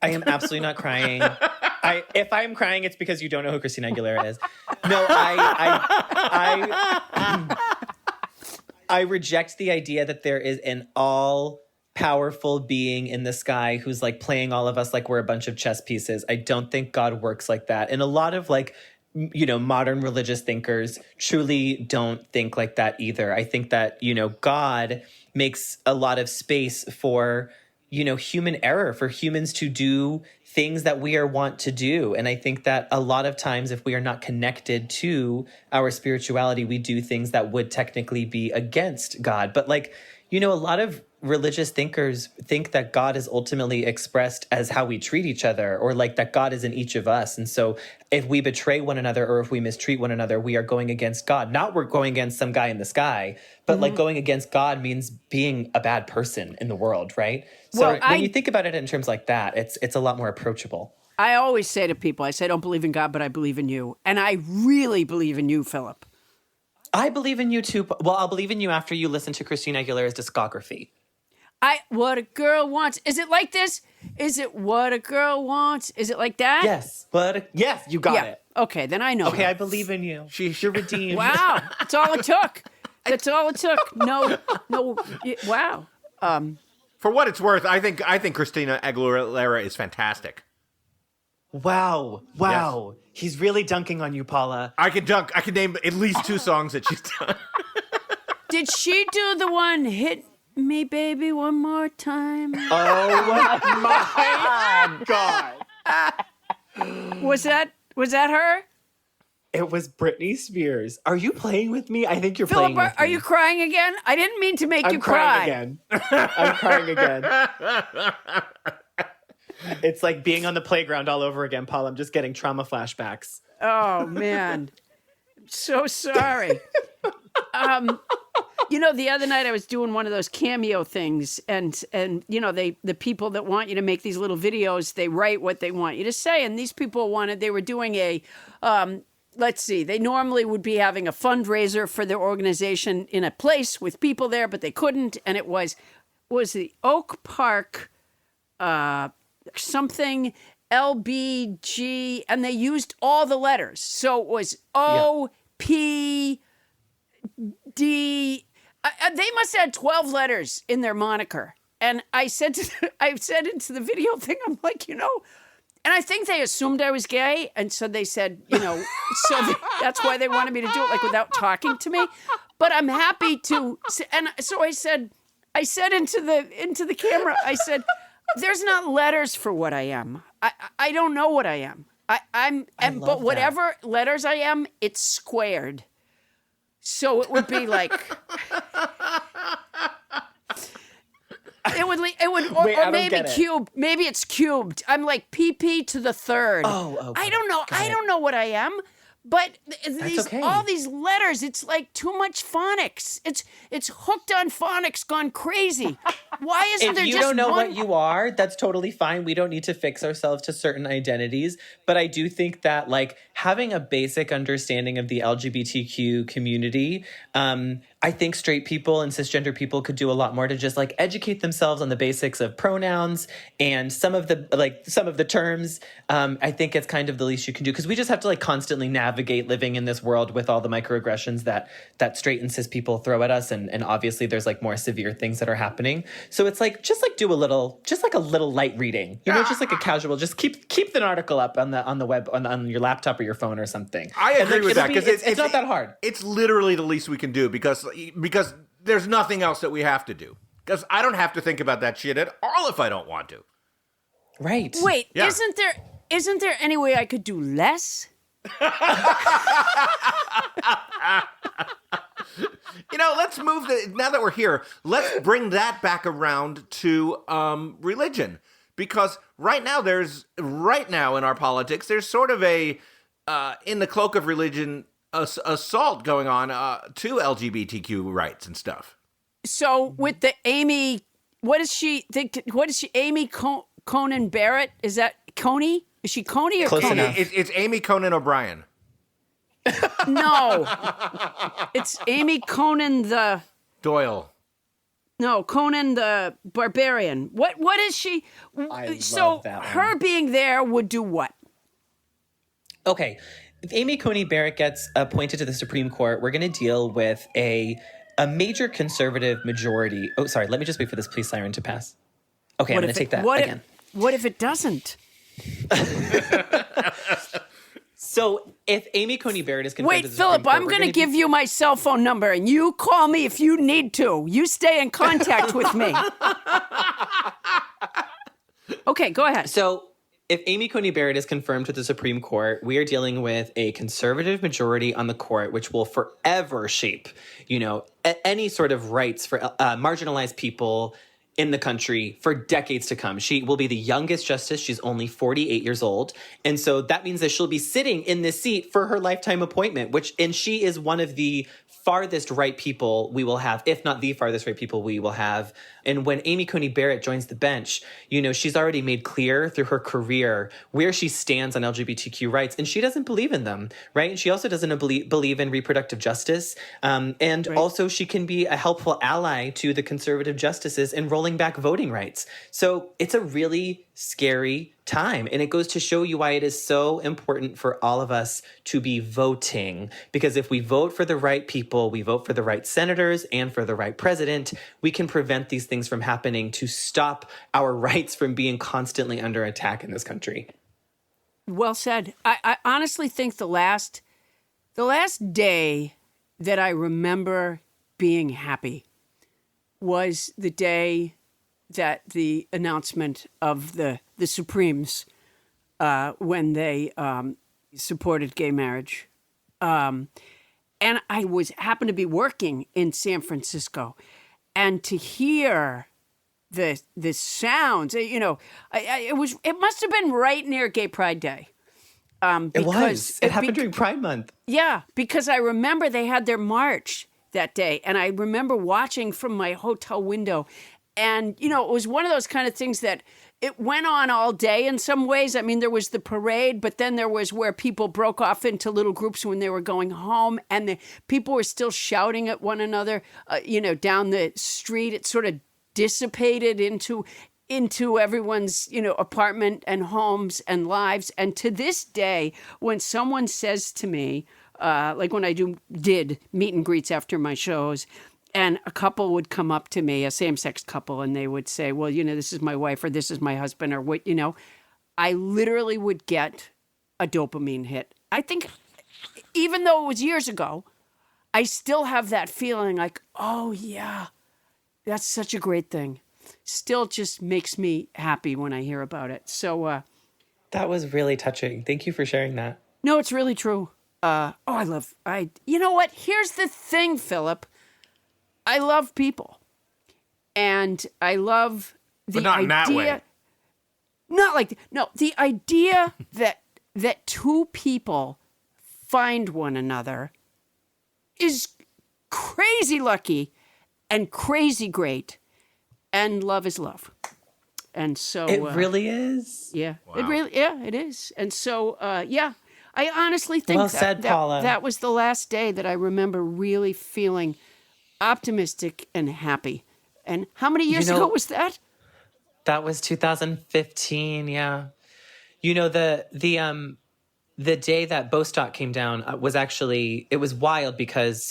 I am absolutely not crying. If I'm crying, it's because you don't know who Christina Aguilera is. No, I reject the idea that there is an all-powerful being in the sky who's playing all of us like we're a bunch of chess pieces. I don't think God works like that. And a lot of modern religious thinkers truly don't think like that either. I think that, God makes a lot of space for, human error, for humans to do things that we want to do. And I think that a lot of times if we are not connected to our spirituality, we do things that would technically be against God. But a lot of religious thinkers think that God is ultimately expressed as how we treat each other, or that God is in each of us. And so if we betray one another or if we mistreat one another, we are going against God. Not we're going against some guy in the sky, but going against God means being a bad person in the world, right? So when you think about it in terms like that, it's a lot more approachable. I always say to people, I say, I don't believe in God, but I believe in you. And I really believe in you, Phillip. I believe in you too. Well, I'll believe in you after you listen to Christina Aguilera's discography. What a girl wants. Is it like this? Is it what a girl wants? Is it like that? Yes. Yes, you got it. Okay, then I know. Okay, I believe in you. You're redeemed. Wow. That's all it took. That's all it took. No. Wow. For what it's worth, I think Christina Aguilera is fantastic. Wow. Yes. He's really dunking on you, Paula. I can name at least 2 songs that she's done. Did she do the one Hit Me Baby One More Time? Oh my God. Was that her? It was Britney Spears. Are you playing with me? I think you're playing with me. Are you crying again? I didn't mean to make you cry. I'm crying again. It's like being on the playground all over again, Paul. I'm just getting trauma flashbacks. Oh, man. So sorry. The other night I was doing one of those Cameo things, and the people that want you to make these little videos, they write what they want you to say, and these people they were doing a, let's see, they normally would be having a fundraiser for their organization in a place with people there, but they couldn't, and it was the Oak Park, something LBG, and they used all the letters, so it was OP. They must have had 12 letters in their moniker. And I said into the video thing, I'm like, and I think they assumed I was gay. And so they said, that's why they wanted me to do it, like, without talking to me. But I'm happy to. And so I said into the camera, I said, there's not letters for what I am. I don't know what I am. But whatever letters I am, it's squared. So it would be like it would or maybe cubed. Maybe it's cubed. I'm like PP to the 3rd. Oh, okay. I don't know. I don't know what I am. But all these letters, it's like too much phonics. It's hooked on phonics gone crazy. Why isn't there just one? If you don't know what you are, that's totally fine. We don't need to fix ourselves to certain identities. But I do think that, like, having a basic understanding of the LGBTQ community, I think straight people and cisgender people could do a lot more to just, like, educate themselves on the basics of pronouns and some of the terms. I think it's kind of the least you can do, because we just have to, like, constantly navigate living in this world with all the microaggressions that straight and cis people throw at us, and obviously there's, like, more severe things that are happening. So it's like, just like do a little light reading, just like a casual, just keep an article up on the web on your laptop or your phone or something. I agree with that, because it's not that hard. It's literally the least we can do, because there's nothing else that we have to do. Because I don't have to think about that shit at all if I don't want to. Right. Wait, yeah. Isn't there any way I could do less? Let's move now that we're here, let's bring that back around to religion. Because right now in our politics, there's sort of a, in the cloak of religion, assault going on to LGBTQ rights and stuff. So with the Amy, Amy Conan Barrett? Is that Coney? Is she Coney or Coney? It's Amy Conan O'Brien. No. It's Amy Conan the... Doyle. No, Conan the Barbarian. What is she? So her being there would do what? Okay. If Amy Coney Barrett gets appointed to the Supreme Court, we're going to deal with a major conservative majority. Oh, sorry. Let me just wait for this police siren to pass. Okay, I'm going to take that again. What if it doesn't? So if Amy Coney Barrett is confirmed as the Phillip, Supreme Court, I'm going to give you my cell phone number, and you call me if you need to. You stay in contact with me. Okay, go ahead. So if Amy Coney Barrett is confirmed to the Supreme Court, we are dealing with a conservative majority on the court, which will forever shape, any sort of rights for marginalized people in the country for decades to come. She will be the youngest justice. She's only 48 years old. And so that means that she'll be sitting in this seat for her lifetime appointment, and she is one of the farthest right people we will have, if not the farthest right people we will have. And when Amy Coney Barrett joins the bench, she's already made clear through her career where she stands on LGBTQ rights, and she doesn't believe in them, right? And she also doesn't believe in reproductive justice. And also she can be a helpful ally to the conservative justices in rolling back voting rights. So it's a really scary time. And it goes to show you why it is so important for all of us to be voting. Because if we vote for the right people, we vote for the right senators and for the right president, we can prevent these things from happening to stop our rights from being constantly under attack in this country. Well said. I honestly think the last day that I remember being happy was the day that the announcement of the Supremes when they supported gay marriage. And I happened to be working in San Francisco, and to hear the sounds, it must have been right near Gay Pride Day. It happened during Pride Month. Yeah, because I remember they had their march that day, and I remember watching from my hotel window. And, it was one of those kind of things that it went on all day in some ways. I mean, there was the parade, but then there was where people broke off into little groups when they were going home, and the people were still shouting at one another, down the street. It sort of dissipated into everyone's, apartment and homes and lives. And to this day, when someone says to me, like when I did meet and greets after my shows, and a couple would come up to me, a same-sex couple, and they would say, well, this is my wife, or this is my husband, or what, I literally would get a dopamine hit. I think even though it was years ago, I still have that feeling like, oh, yeah, that's such a great thing. Still just makes me happy when I hear about it. So that was really touching. Thank you for sharing that. No, it's really true. You know what? Here's the thing, Phillip. I love people, and I love the but not idea. In that way. Not like the idea that two people find one another is crazy lucky and crazy great, and love is love, and so it really is. Yeah, wow. It is, and so I honestly think well said, Paula. That was the last day that I remember really feeling optimistic and happy. And how many years ago was that? That was 2015. Yeah. The day that Bostock came down was actually, it was wild because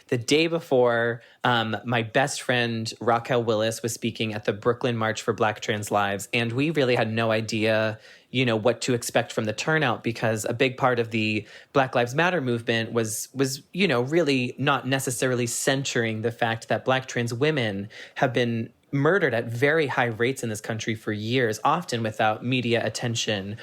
the day before, my best friend Raquel Willis was speaking at the Brooklyn March for Black Trans Lives, and we really had no idea, what to expect from the turnout, because a big part of the Black Lives Matter movement was really not necessarily centering the fact that Black trans women have been murdered at very high rates in this country for years, often without media attention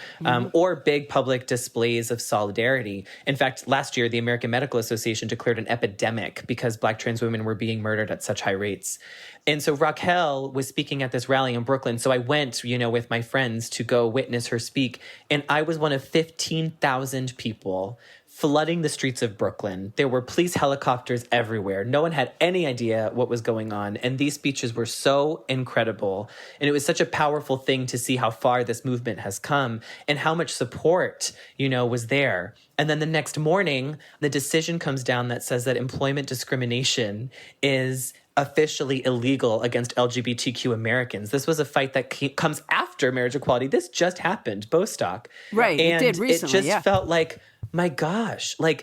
or big public displays of solidarity. In fact, last year, the American Medical Association declared an epidemic because Black trans women were being murdered at such high rates. And so Raquel was speaking at this rally in Brooklyn. So I went, with my friends to go witness her speak. And I was one of 15,000 people flooding the streets of Brooklyn. There were police helicopters everywhere. No one had any idea what was going on. And these speeches were so incredible. And it was such a powerful thing to see how far this movement has come and how much support, was there. And then the next morning, the decision comes down that says that employment discrimination is officially illegal against LGBTQ Americans. This was a fight that comes after marriage equality. This just happened, Bostock. Right, and it did recently, it just felt like, my gosh, the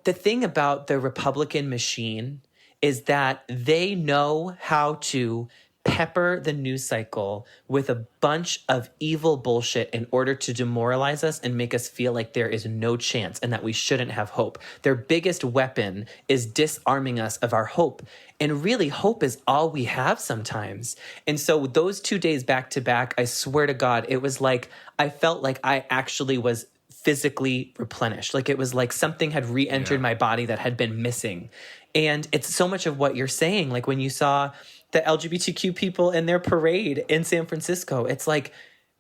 thing about the Republican machine is that they know how to pepper the news cycle with a bunch of evil bullshit in order to demoralize us and make us feel like there is no chance and that we shouldn't have hope. Their biggest weapon is disarming us of our hope. And really, hope is all we have sometimes. And so those 2 days back to back, I swear to God, it was like I felt like I actually was physically replenished. Like it was like something had re-entered my body that had been missing. And it's so much of what you're saying. Like when you saw the LGBTQ people in their parade in San Francisco. It's like,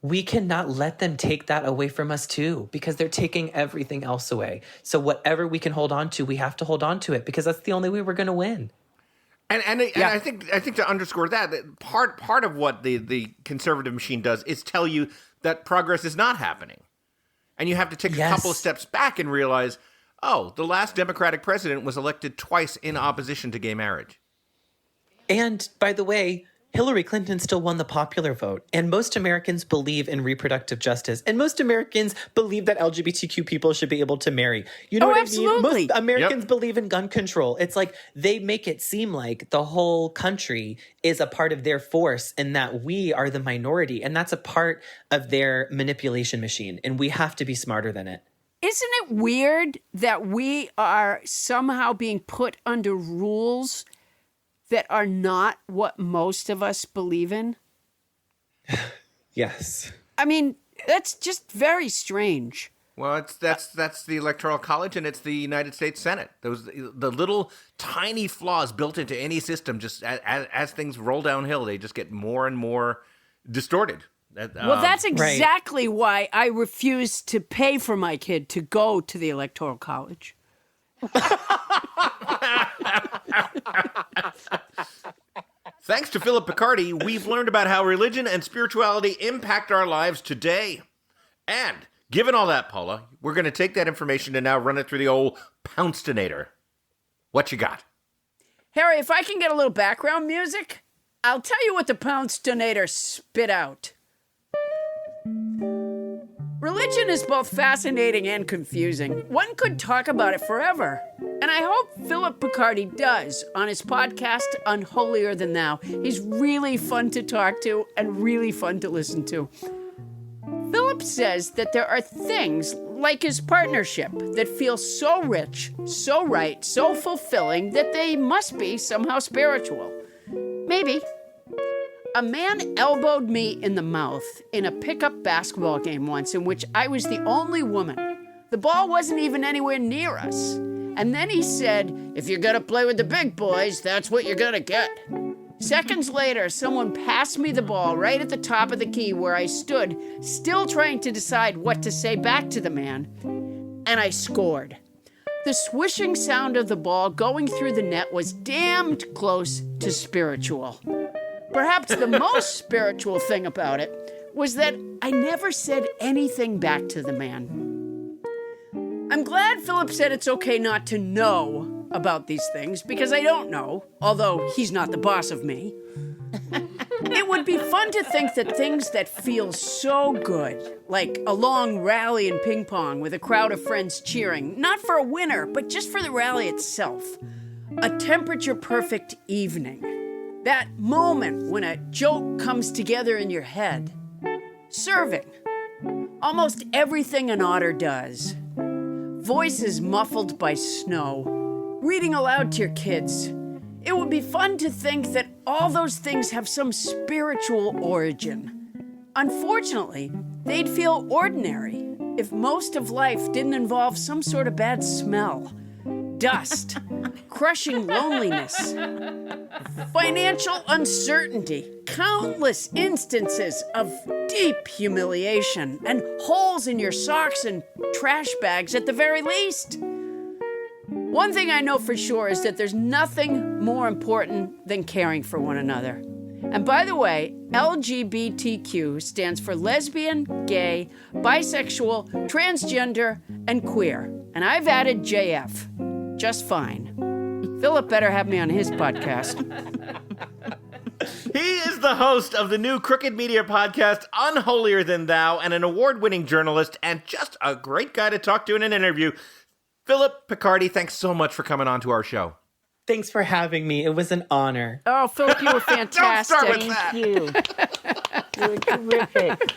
we cannot let them take that away from us too, because they're taking everything else away. So whatever we can hold on to, we have to hold on to it, because that's the only way we're going to win. And I think to underscore that part of what the conservative machine does is tell you that progress is not happening. And you have to take a couple of steps back and realize, oh, the last Democratic president was elected twice in opposition to gay marriage. And by the way, Hillary Clinton still won the popular vote. And most Americans believe in reproductive justice. And most Americans believe that LGBTQ people should be able to marry. You know what absolutely. I mean? Most Americans believe in gun control. It's like they make it seem like the whole country is a part of their force and that we are the minority. And that's a part of their manipulation machine. And we have to be smarter than it. Isn't it weird that we are somehow being put under rules that are not what most of us believe in? Yes. I mean, that's just very strange. Well, that's the Electoral College, and it's the United States Senate. The little tiny flaws built into any system, just as things roll downhill, they just get more and more distorted. Well, that's exactly why I refuse to pay for my kid to go to the Electoral College. Thanks to Phillip Picardi, we've learned about how religion and spirituality impact our lives today. And given all that, Paula, we're going to take that information and now run it through the old Poundstonator. What you got? Harry, if I can get a little background music, I'll tell you what the Poundstonator spit out. Religion is both fascinating and confusing. One could talk about it forever. And I hope Phillip Picardi does on his podcast, Unholier Than Thou. He's really fun to talk to and really fun to listen to. Phillip says that there are things like his partnership that feel so rich, so right, so fulfilling that they must be somehow spiritual. Maybe. A man elbowed me in the mouth in a pickup basketball game once in which I was the only woman. The ball wasn't even anywhere near us. And then he said, if you're gonna play with the big boys, that's what you're gonna get. Seconds later, someone passed me the ball right at the top of the key where I stood, still trying to decide what to say back to the man, and I scored. The swishing sound of the ball going through the net was damned close to spiritual. Perhaps the most spiritual thing about it was that I never said anything back to the man. I'm glad Phillip said it's okay not to know about these things, because I don't know, although he's not the boss of me. It would be fun to think that things that feel so good, like a long rally in ping pong with a crowd of friends cheering, not for a winner, but just for the rally itself. A temperature-perfect evening. That moment when a joke comes together in your head. Serving. Almost everything an otter does. Voices muffled by snow. Reading aloud to your kids. It would be fun to think that all those things have some spiritual origin. Unfortunately, they'd feel ordinary if most of life didn't involve some sort of bad smell. Dust. Crushing loneliness. Financial uncertainty, countless instances of deep humiliation, and holes in your socks and trash bags at the very least. One thing I know for sure is that there's nothing more important than caring for one another. And by the way, LGBTQ stands for lesbian, gay, bisexual, transgender, and queer. And I've added JF. Just fine. Phillip better have me on his podcast. He is the host of the new Crooked Media podcast, Unholier Than Thou, and an award-winning journalist, and just a great guy to talk to in an interview. Phillip Picardi, thanks so much for coming on to our show. Thanks for having me. It was an honor. Oh, Phillip, you were fantastic. Don't start with that. Thank you. You were terrific.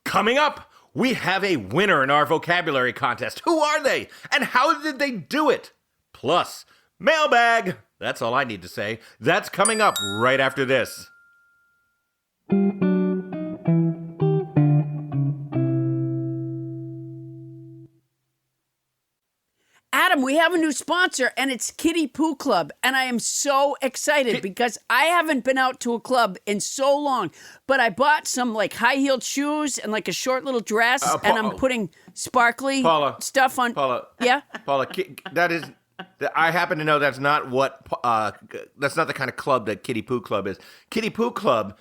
Coming up, we have a winner in our vocabulary contest. Who are they? And how did they do it? Plus, mailbag. That's all I need to say. That's coming up right after this. Adam, we have a new sponsor, and it's Kitty Poo Club, and I am so excited because I haven't been out to a club in so long, but I bought some like high-heeled shoes and like a short little dress, and I'm putting sparkly stuff on. Paula. Yeah? Paula, that is... I happen to know that's not that's not the kind of club that Kitty Poo Club is. Kitty Poo Club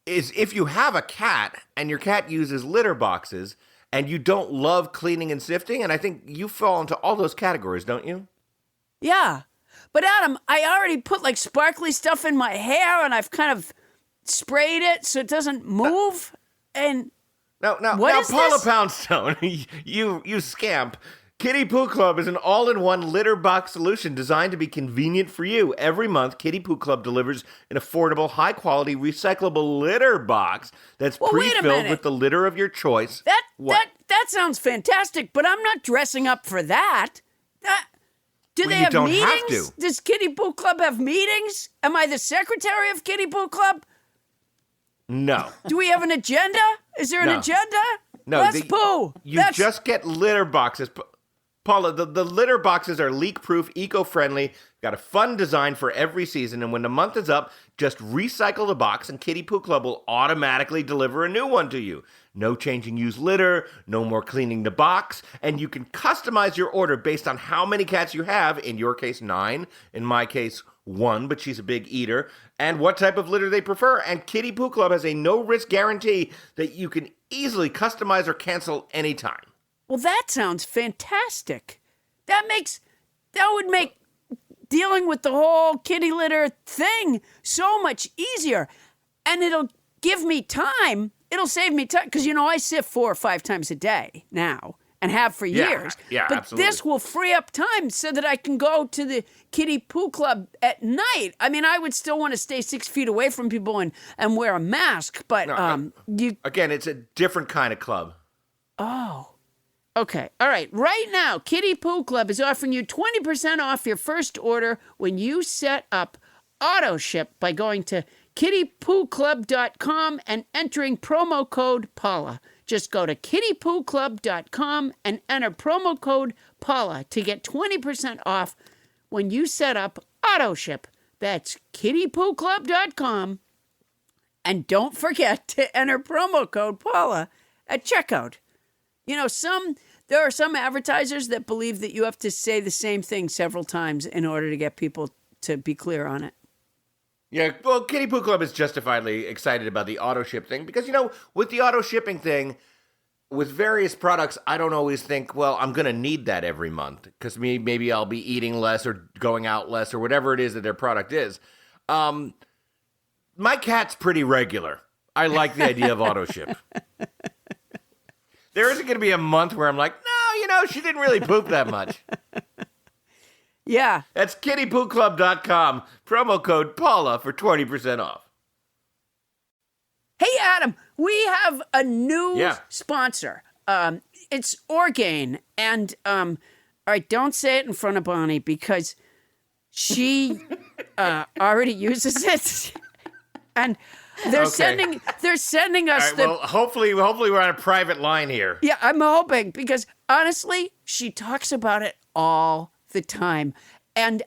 is if you have a cat and your cat uses litter boxes and you don't love cleaning and sifting, and I think you fall into all those categories, don't you? Yeah. But Adam, I already put like sparkly stuff in my hair and I've kind of sprayed it so it doesn't move. And Now, what is Paula this? Poundstone, you scamp. Kitty Poo Club is an all-in-one litter box solution designed to be convenient for you. Every month, Kitty Poo Club delivers an affordable, high-quality, recyclable litter box that's pre-filled with the litter of your choice. That sounds fantastic, but I'm not dressing up for that. Do they have don't meetings? have to. Does Kitty Poo Club have meetings? Am I the secretary of Kitty Poo Club? No. Do we have an agenda? Is there an agenda? No. Let's poo. Just get litter boxes. Paula, the litter boxes are leak-proof, eco-friendly, got a fun design for every season, and when the month is up, just recycle the box and Kitty Poo Club will automatically deliver a new one to you. No changing used litter, no more cleaning the box, and you can customize your order based on how many cats you have, in your case 9, in my case 1, but she's a big eater, and what type of litter they prefer, and Kitty Poo Club has a no-risk guarantee that you can easily customize or cancel anytime. Well, that sounds fantastic. That would make dealing with the whole kitty litter thing so much easier. And it'll give me time. It'll save me time. Because, I sift 4 or 5 times a day now and have for years. Yeah, but absolutely. This will free up time so that I can go to the Kitty Poo Club at night. I mean, I would still want to stay 6 feet away from people and wear a mask. But Again, it's a different kind of club. Oh. Okay. All right. Right now, Kitty Poo Club is offering you 20% off your first order when you set up auto ship by going to kittypooclub.com and entering promo code Paula. Just go to kittypooclub.com and enter promo code Paula to get 20% off when you set up auto ship. That's kittypooclub.com. And don't forget to enter promo code Paula at checkout. There are some advertisers that believe that you have to say the same thing several times in order to get people to be clear on it. Yeah, well, Kitty Poo Club is justifiably excited about the auto ship thing because, with the auto shipping thing, with various products, I don't always think, well, I'm going to need that every month because maybe I'll be eating less or going out less or whatever it is that their product is. My cat's pretty regular. I like the idea of auto ship. There isn't going to be a month where I'm like, no, she didn't really poop that much. Yeah. That's kittypooclub.com, promo code Paula for 20% off. Hey, Adam, we have a new sponsor. It's Orgain. And, all right, don't say it in front of Bonnie because she already uses it. And they're sending us all right, well, hopefully we're on a private line here. Yeah, I'm hoping because honestly, she talks about it all the time. And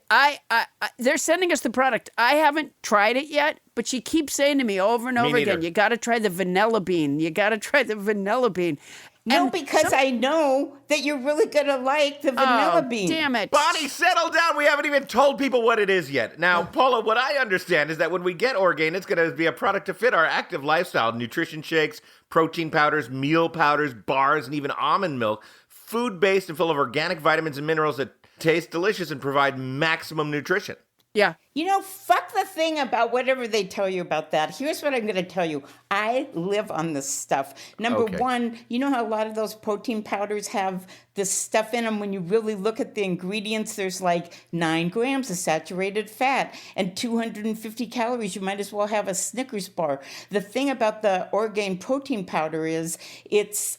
they're sending us the product. I haven't tried it yet, but she keeps saying to me over and over again, you got to try the vanilla bean. You got to try the vanilla bean. No, because I know that you're really going to like the vanilla bean. Damn it. Bonnie, settle down. We haven't even told people what it is yet. Now, Paula, what I understand is that when we get Orgain, it's going to be a product to fit our active lifestyle. Nutrition shakes, protein powders, meal powders, bars, and even almond milk. Food-based and full of organic vitamins and minerals that taste delicious and provide maximum nutrition. Yeah. Fuck the thing about whatever they tell you about that. Here's what I'm going to tell you. I live on this stuff. Number one, you know how a lot of those protein powders have this stuff in them? When you really look at the ingredients, there's like 9 grams of saturated fat and 250 calories. You might as well have a Snickers bar. The thing about the Orgain protein powder is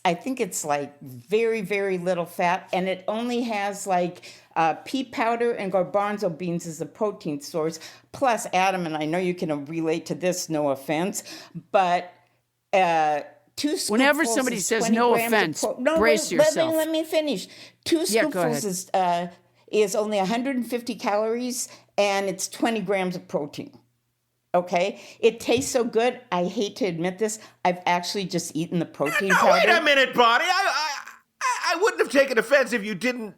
I think it's like very, very little fat, and it only has like pea powder and garbanzo beans as the protein source. Plus, Adam, and I know you can relate to this, no offense, but 2 spoonfuls. Whenever somebody says no offense, brace yourself. Let me finish. 2 spoonfuls is is only 150 calories and it's 20 grams of protein. Okay? It tastes so good. I hate to admit this. I've actually just eaten the protein powder. Wait a minute, Bonnie. I wouldn't have taken offense if you didn't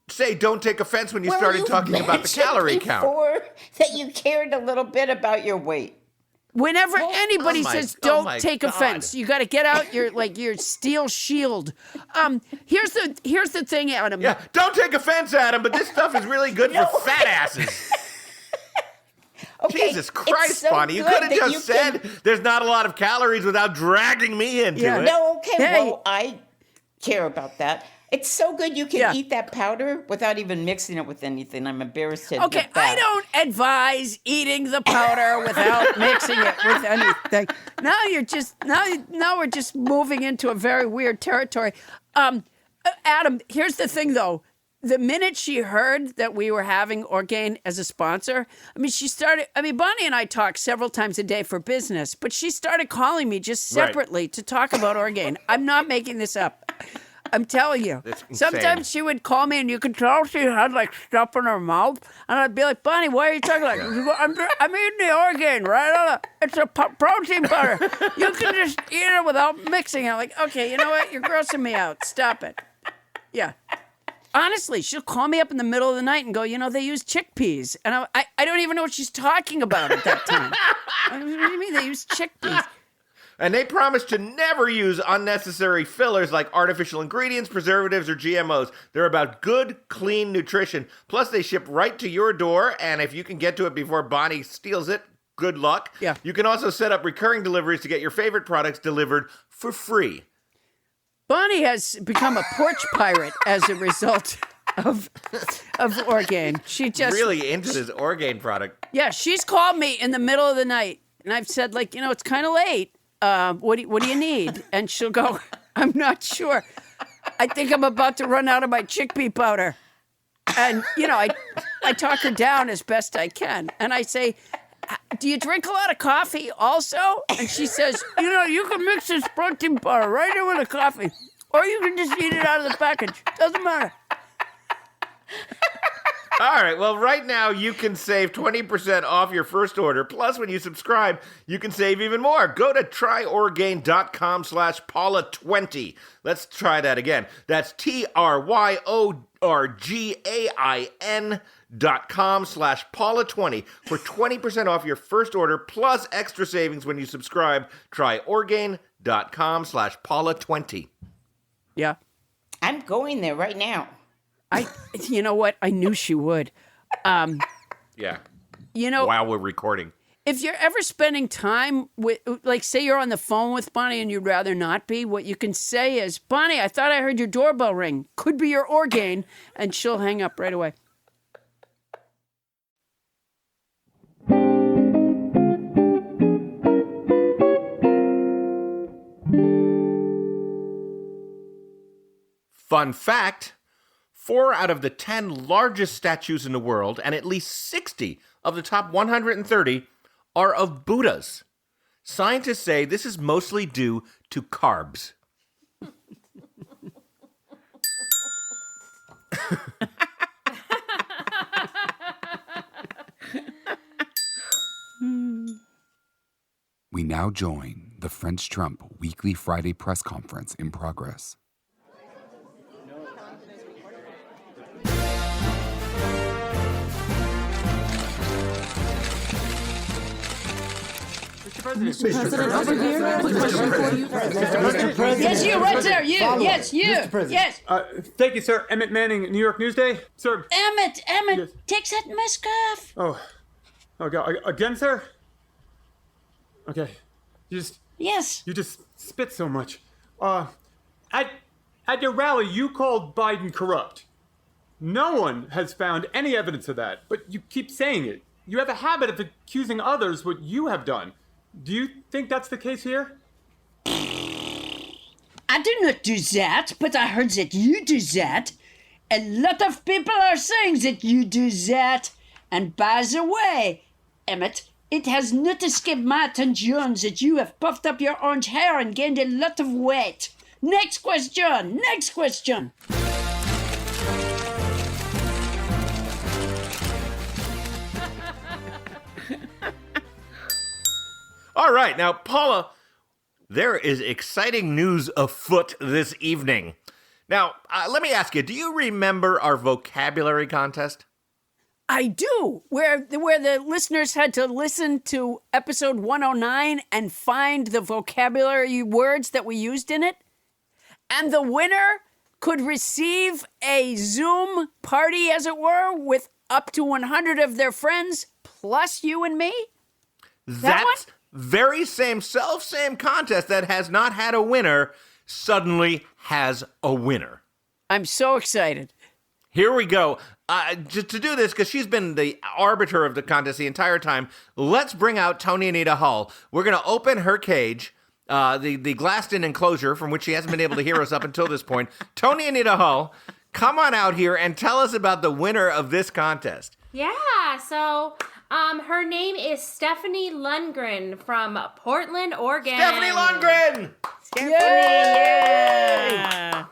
say don't take offense when you started talking about the calorie count. Before that you cared a little bit about your weight. Whenever anybody says don't take offense, you got to get out your steel shield. Here's the thing, Adam. Yeah, don't take offense, Adam, but this stuff is really good for fat asses. Okay, Jesus Christ, so Bonnie, you could have just said there's not a lot of calories without dragging me into it. No, okay, well, I care about that. It's so good you can eat that powder without even mixing it with anything. I'm embarrassed to admit that. I don't advise eating the powder without mixing it with anything. Now we're just moving into a very weird territory. Adam, here's the thing though. The minute she heard that we were having Orgain as a sponsor, Bonnie and I talk several times a day for business, but she started calling me just separately to talk about Orgain. I'm not making this up. I'm telling you. Sometimes she would call me and you could tell she had like stuff in her mouth. And I'd be like, Bonnie, why are you talking like I'm eating the Orgain, right? It's a protein powder. You can just eat it without mixing it. I'm like, okay, you know what? You're grossing me out. Stop it. Yeah. Honestly, she'll call me up in the middle of the night and go, they use chickpeas. And I don't even know what she's talking about at that time. What do you mean they use chickpeas? And they promise to never use unnecessary fillers like artificial ingredients, preservatives, or GMOs. They're about good, clean nutrition. Plus, they ship right to your door, and if you can get to it before Bonnie steals it, good luck. Yeah. You can also set up recurring deliveries to get your favorite products delivered for free. Bonnie has become a porch pirate as a result of Orgain. She just really into this Orgain product. Yeah, she's called me in the middle of the night, and I've said, it's kind of late. What do you need? And she'll go, I'm not sure. I think I'm about to run out of my chickpea powder. And, I talk her down as best I can. And I say, do you drink a lot of coffee also? And she says, you can mix this protein powder right in with the coffee. Or you can just eat it out of the package. Doesn't matter. All right, well, right now you can save 20% off your first order. Plus, when you subscribe, you can save even more. Go to tryorgain.com/Paula20. Let's try that again. That's tryorgain.com/Paula20 for 20% off your first order, plus extra savings when you subscribe. Tryorgain.com/Paula20. Yeah. I'm going there right now. You know what? I knew she would. Yeah. While we're recording. If you're ever spending time with, say you're on the phone with Bonnie and you'd rather not be, what you can say is, Bonnie, I thought I heard your doorbell ring. Could be your Orgain. And she'll hang up right away. Fun fact. 4 out of the 10 largest statues in the world and at least 60 of the top 130 are of Buddhas. Scientists say this is mostly due to carbs. We now join the French Trump weekly Friday press conference in progress. Mr. President, over here. Quick question for you. Mr. President. Yes, you, right there. You. Yes, you. Mr. President. Yes. Thank you, sir. Emmett Manning, New York Newsday. Sir. Emmett, Yes. take that mask off. Oh, God. Again, sir? Okay. Yes. You just spit so much. At your rally, you called Biden corrupt. No one has found any evidence of that, but you keep saying it. You have a habit of accusing others what you have done. Do you think that's the case here? I do not do that, but I heard that you do that. A lot of people are saying that you do that. And by the way, Emmett, it has not escaped my attention that you have puffed up your orange hair and gained a lot of weight. Next question. All right, now, Paula, there is exciting news afoot this evening. Now, let me ask you, do you remember our vocabulary contest? I do, where the listeners had to listen to episode 109 and find the vocabulary words that we used in it. And the winner could receive a Zoom party, as it were, with up to 100 of their friends, plus you and me. That's very same contest that has not had a winner suddenly has a winner. I'm so excited. Here we go. To do this, because she's been the arbiter of the contest the entire time, let's bring out Tony Anita Hull. We're going to open her cage, the glassed-in enclosure from which she hasn't been able to hear us up until this point. Tony Anita Hull, come on out here and tell us about the winner of this contest. Yeah, so her name is Stephanie Lundgren from Portland, Oregon. Stephanie Lundgren! Yeah.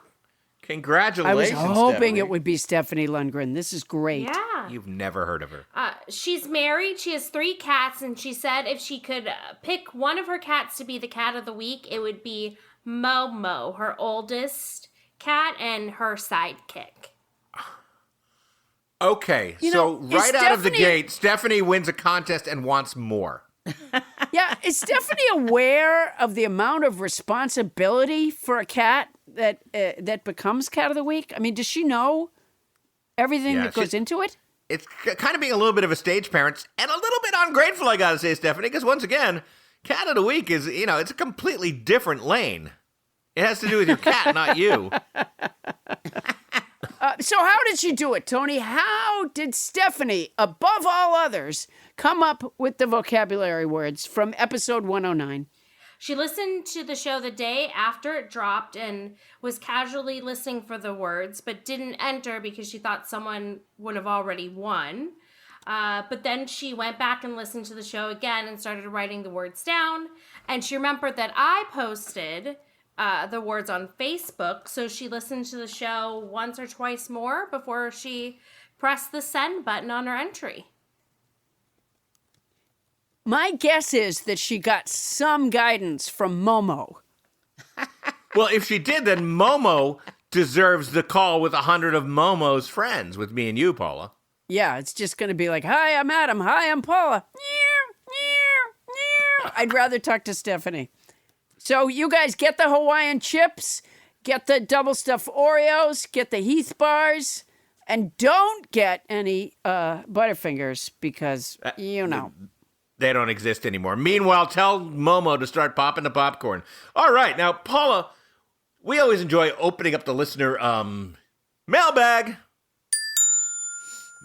Congratulations, I was hoping Stephanie. it would be Stephanie Lundgren. This is great. Yeah. You've never heard of her. She's married. She has 3 cats, and she said if she could pick one of her cats to be the cat of the week, it would be Momo, her oldest cat, and her sidekick. Okay, You so know, right out of the Stephanie- gate, Stephanie wins a contest and wants more. Yeah, is Stephanie aware of the amount of responsibility for a cat that becomes cat of the week? I mean, does she know everything Yeah, that goes into it? It's kind of being a little bit of a stage parent and a little bit ungrateful, I gotta say, Stephanie, because once again, cat of the week is, it's a completely different lane. It has to do with your cat, not you. So how did she do it, Tony? How did Stephanie, above all others, come up with the vocabulary words from episode 109? She listened to the show the day after it dropped and was casually listening for the words, but didn't enter because she thought someone would have already won. But then she went back and listened to the show again and started writing the words down. And she remembered that I posted the words on Facebook, so she listened to the show once or twice more before she pressed the send button on her entry. My guess is that she got some guidance from Momo. Well, if she did, then Momo deserves the call with 100 of Momo's friends, with me and you, Paula. Yeah, it's just going to be like, hi, I'm Adam. Hi, I'm Paula. I'd rather talk to Stephanie. So you guys get the Hawaiian chips, get the double stuffed Oreos, get the Heath bars, and don't get any Butterfingers because, They don't exist anymore. Meanwhile, tell Momo to start popping the popcorn. All right, now, Paula, we always enjoy opening up the listener mailbag.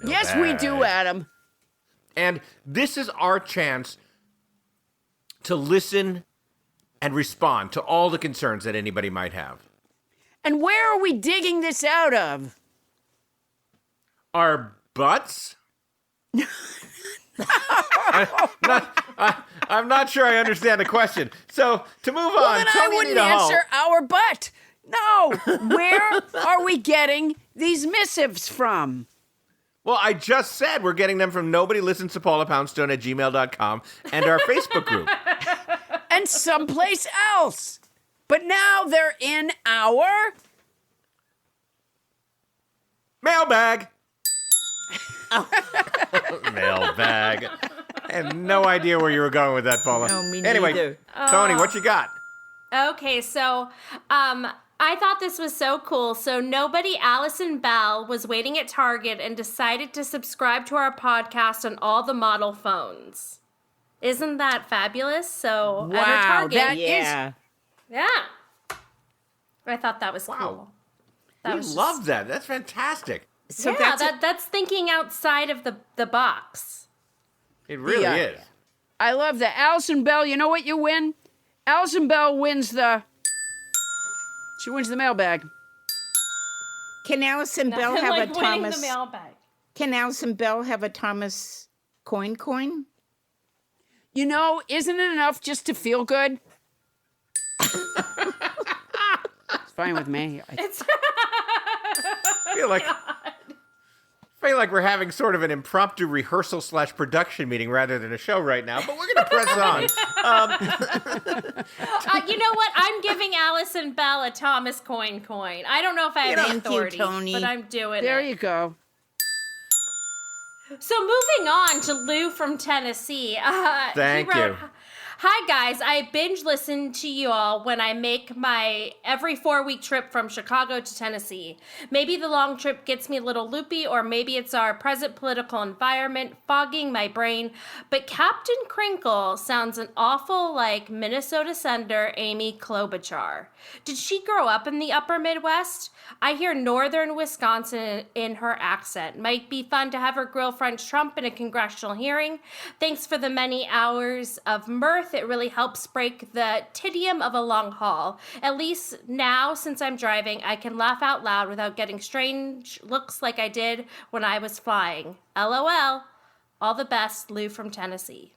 Yes, we do, Adam. And this is our chance to listen and respond to all the concerns that anybody might have. And where are we digging this out of? Our butts? I'm not sure I understand the question. So, to move Well, on, then Tony I wouldn't Anita Hull. answer our butt. No, where are we getting these missives from? Well, I just said we're getting them from Nobody Listens to Paula Poundstone at gmail.com and our Facebook group. And someplace else. But now they're in our Mailbag. Mailbag. I have no idea where you were going with that, Paula. No, me Anyway, neither. Tony, what you got? Okay, so I thought this was so cool. So nobody, Allison Bell, was waiting at Target and decided to subscribe to our podcast on all the model phones. Isn't that fabulous? So at her Target, that Yeah. yeah. I thought that was cool. That We was love that. That's fantastic. So yeah, that's that's thinking outside of the box. It really Yeah. is. I love that. Allison Bell, you know what you win? Allison Bell wins the mailbag. Can Allison Bell Nothing have like a winning Thomas? the mailbag. Can Allison Bell have a Thomas coin? You know, isn't it enough just to feel good? It's fine with me. It's I I feel like we're having sort of an impromptu rehearsal / production meeting rather than a show right now, but we're going to press on. You know what? I'm giving Allison Bell a Thomas coin. I don't know if I have the Thank you, authority, Tony. but I'm doing There it. you go. So moving on to Lou from Tennessee. Thank he wrote, you. Hi guys, I binge listen to you all when I make my every 4-week trip from Chicago to Tennessee. Maybe the long trip gets me a little loopy, or maybe it's our present political environment fogging my brain, but Captain Crinkle sounds an awful like Minnesota Senator Amy Klobuchar. Did she grow up in the upper Midwest? I hear northern Wisconsin in her accent. Might be fun to have her grill French Trump in a congressional hearing. Thanks for the many hours of mirth. It really helps break the tedium of a long haul. At least now, since I'm driving, I can laugh out loud without getting strange looks like I did when I was flying. LOL. All the best, Lou from Tennessee.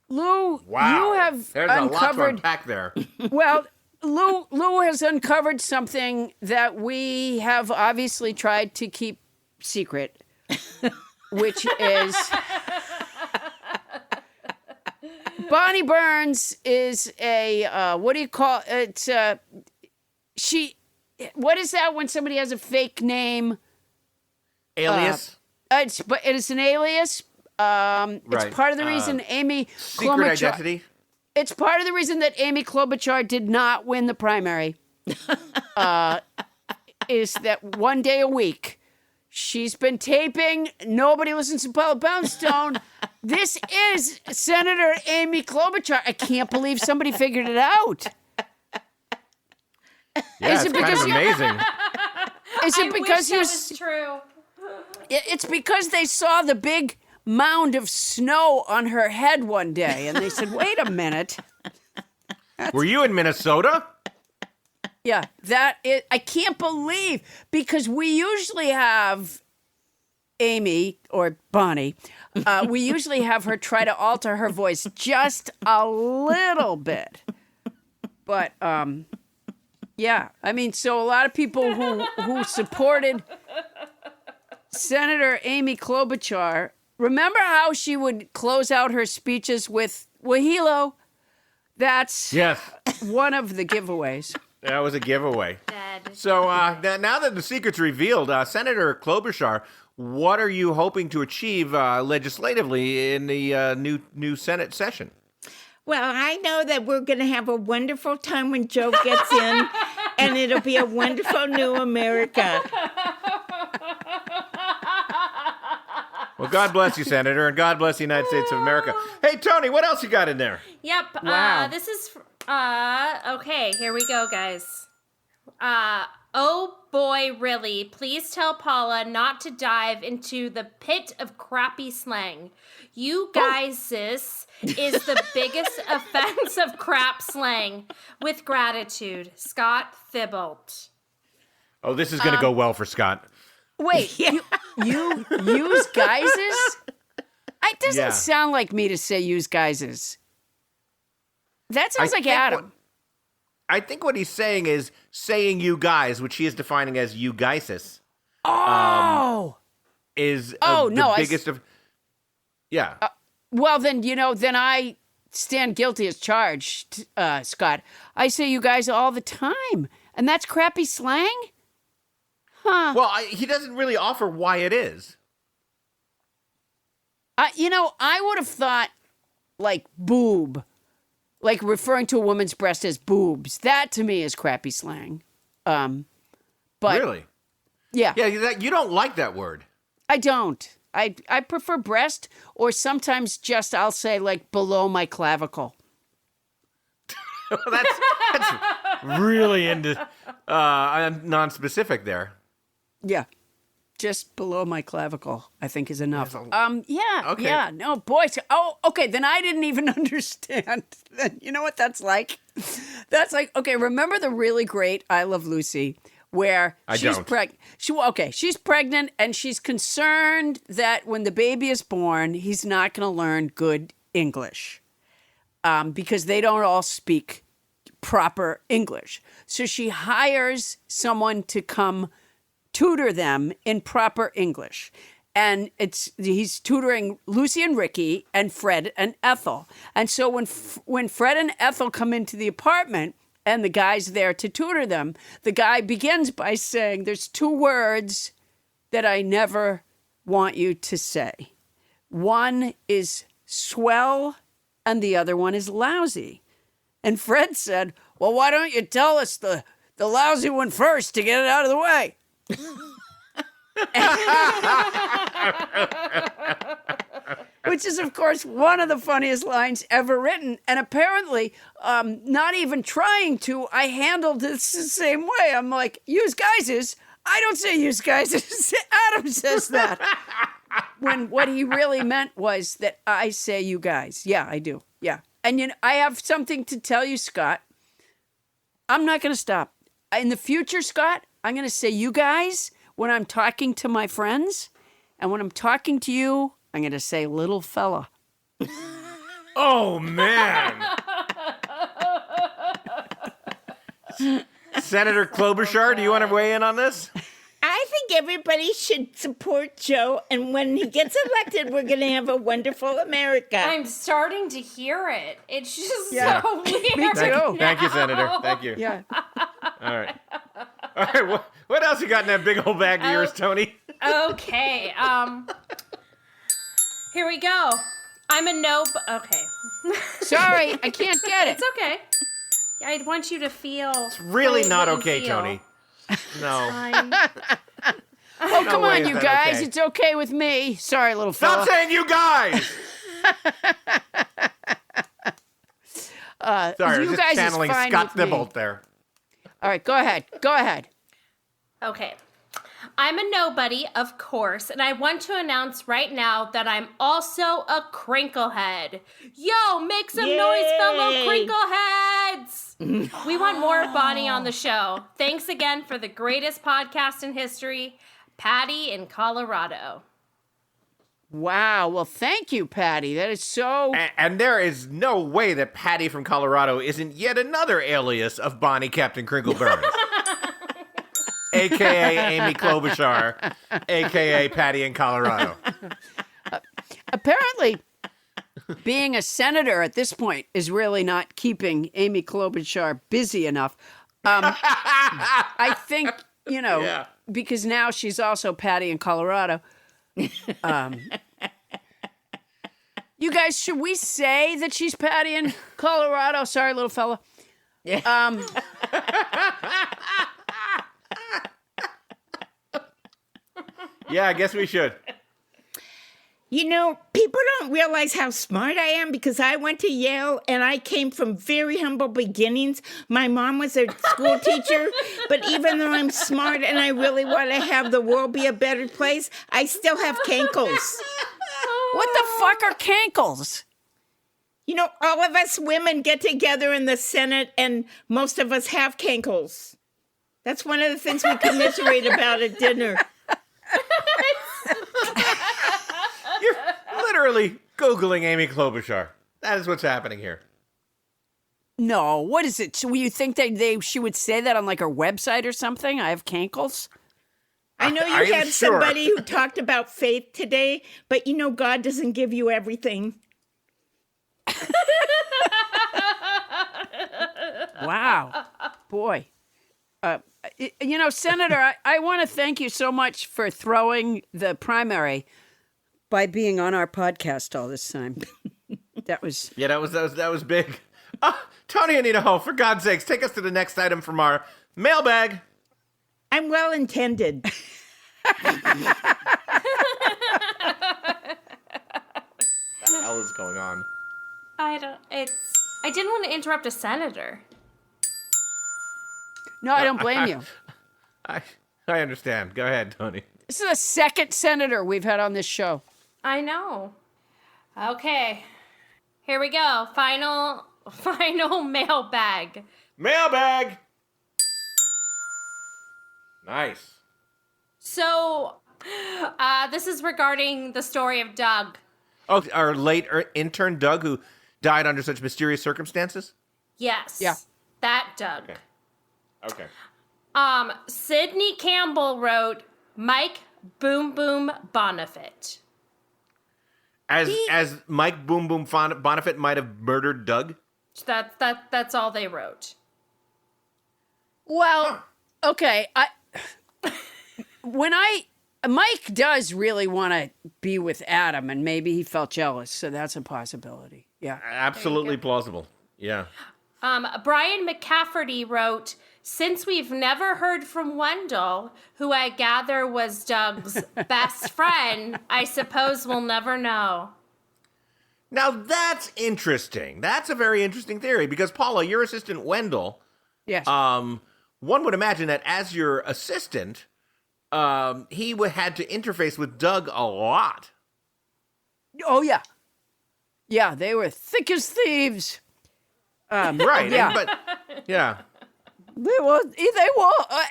Lou, Wow. you have There's a lot to uncovered. unpack there. Well, Lou has uncovered something that we have obviously tried to keep secret, which is Bonnie Burns is a what do you call it? She. What is that when somebody has a fake name? Alias? But it is an alias. Right. It's part of the reason Amy Secret Klobuchar- identity? It's part of the reason that Amy Klobuchar did not win the primary. Is that one day a week she's been taping. Nobody listens to Paula Poundstone. This is Senator Amy Klobuchar. I can't believe somebody figured it out. Yeah, Is it it's kind because of you- amazing. Is it because that you? was true. It's because they saw the big mound of snow on her head one day, and they said, "Wait a minute." Were you in Minnesota? Yeah, I can't believe, because we usually have Amy or Bonnie. We usually have her try to alter her voice just a little bit, but yeah. I mean, so a lot of people who supported Senator Amy Klobuchar. Remember how she would close out her speeches with "Wahilo"? That's Yes. one of the giveaways. That was a giveaway. Dead. So now that the secret's revealed, Senator Klobuchar, what are you hoping to achieve legislatively in the new Senate session? Well, I know that we're going to have a wonderful time when Joe gets in, and it'll be a wonderful new America. Well, God bless you, Senator, and God bless the United States of America. Hey, Tony, what else you got in there? Yep. Wow. This is okay, here we go, guys. Oh boy, really. Please tell Paula not to dive into the pit of crappy slang. You guys, sis, is the biggest offense of crap slang. With gratitude, Scott Thibault. Oh, this is going to go well for Scott. Wait, you use guises? It doesn't Yeah. sound like me to say use guises. That sounds like think Adam. I think what he's saying is saying you guys, which he is defining as you guysis, is the biggest of... Yeah. Well, then, then I stand guilty as charged, Scott. I say you guys all the time, and that's crappy slang? Huh. Well, he doesn't really offer why it is. I would have thought, like, boob. Like, referring to a woman's breast as boobs. That, to me, is crappy slang. But Really? Yeah. Yeah, you don't like that word. I don't. I prefer breast, or sometimes just I'll say, like, below my clavicle. that's really into non-specific there. Yeah. Just below my clavicle, I think, is enough. Yeah. Okay. Yeah. No, boys. Oh, okay. Then I didn't even understand. You know what that's like? That's like, okay, remember the really great I Love Lucy, where she's pregnant. She's pregnant, and she's concerned that when the baby is born, he's not going to learn good English because they don't all speak proper English. So she hires someone to come tutor them in proper English. And he's tutoring Lucy and Ricky and Fred and Ethel. And so when Fred and Ethel come into the apartment and the guy's there to tutor them, the guy begins by saying, there's 2 words that I never want you to say. One is swell and the other one is lousy. And Fred said, well, why don't you tell us the lousy one first to get it out of the way? Which is, of course, one of the funniest lines ever written. And apparently, not even trying to, I handled this the same way. I'm like, use guyses. I don't say use guyses. Adam says that. When what he really meant was that I say you guys. Yeah, I do. Yeah. And I have something to tell you, Scott. I'm not going to stop. In the future, Scott, I'm going to say you guys when I'm talking to my friends. And when I'm talking to you, I'm going to say little fella. Oh, man. Senator Klobuchar, do you want to weigh in on this? I think everybody should support Joe, and when he gets elected, we're going to have a wonderful America. I'm starting to hear it. It's just so weird. Me too. Thank you, Senator. Thank you. Yeah. All right. All right. What else you got in that big old bag of yours, Tony? Okay. Here we go. I'm a no. Okay. Sorry, I can't get it. It's okay. I want you to feel. It's really not what you okay, feel. Tony. No. Oh, come on, is you that guys. okay. It's okay with me. Sorry, little fella. Stop saying you guys! Sorry, you I was guys just is channeling fine Scott with me. Thibault there. All right, go ahead. Go ahead. Okay. I'm a nobody, of course, and I want to announce right now that I'm also a crinklehead. Yo, make some noise, fellow crinkleheads! We want more of Bonnie on the show. Thanks again for the greatest podcast in history, Patty in Colorado. Wow. Well, thank you, Patty. That is so... And there is no way that Patty from Colorado isn't yet another alias of Bonnie Captain Crinkleburns. A.K.A. Amy Klobuchar, A.K.A. Patty in Colorado. Apparently, being a senator at this point is really not keeping Amy Klobuchar busy enough. I think, Yeah. because now she's also Patty in Colorado. You guys, should we say that she's Patty in Colorado? Sorry, little fella. Yeah. Yeah, I guess we should. People don't realize how smart I am because I went to Yale and I came from very humble beginnings. My mom was a school teacher, but even though I'm smart and I really want to have the world be a better place, I still have cankles. What the fuck are cankles? All of us women get together in the Senate and most of us have cankles. That's one of the things we commiserate about at dinner. You're literally Googling Amy Klobuchar. That is what's happening here. No, what is it? So you think she would say that on like her website or something? I have cankles? I know Are you you had sure? somebody who talked about faith today, but God doesn't give you everything. Wow. Boy. Senator, I want to thank you so much for throwing the primary by being on our podcast all this time. That was... Yeah, that was big. Tony and Idaho, for God's sakes, take us to the next item from our mailbag. I'm well intended. What the hell is going on? I didn't want to interrupt a senator. No, I don't blame you. I understand. Go ahead, Tony. This is the second senator we've had on this show. I know. Okay. Here we go. Final mailbag. Mailbag! Nice. So, this is regarding the story of Doug. Oh, our late intern, Doug, who died under such mysterious circumstances? Yes. Yeah. That Doug. Okay. Sydney Campbell wrote Mike Boom Boom Bonifit. As Mike Boom Boom Bonifit might have murdered Doug? That's all they wrote. Well, okay. Mike does really want to be with Adam, and maybe he felt jealous, so that's a possibility. Yeah. Absolutely plausible. Yeah. Brian McCafferty wrote, since we've never heard from Wendell, who I gather was Doug's best friend, I suppose we'll never know. Now that's interesting. That's a very interesting theory because Paula, your assistant Wendell, Yes. one would imagine that as your assistant, he had to interface with Doug a lot. Oh, yeah. Yeah, they were thick as thieves. Right. Yeah. But yeah. They were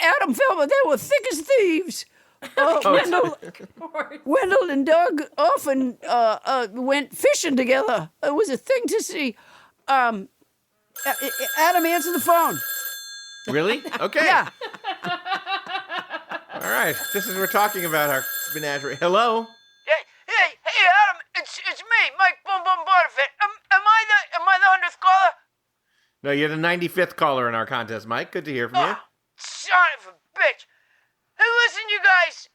Adam Phillip, they were thick as thieves. Wendell and Doug often went fishing together. It was a thing to see. Adam, answer the phone. Really? Okay. Yeah. All right. Just as we're talking about our menagerie. Hello? Hey, Adam, it's me, Mike Boom Boom Bonifit. Am I the 100th caller? No, you're the 95th caller in our contest, Mike. Good to hear from you. Son of a bitch. Hey, listen, you guys.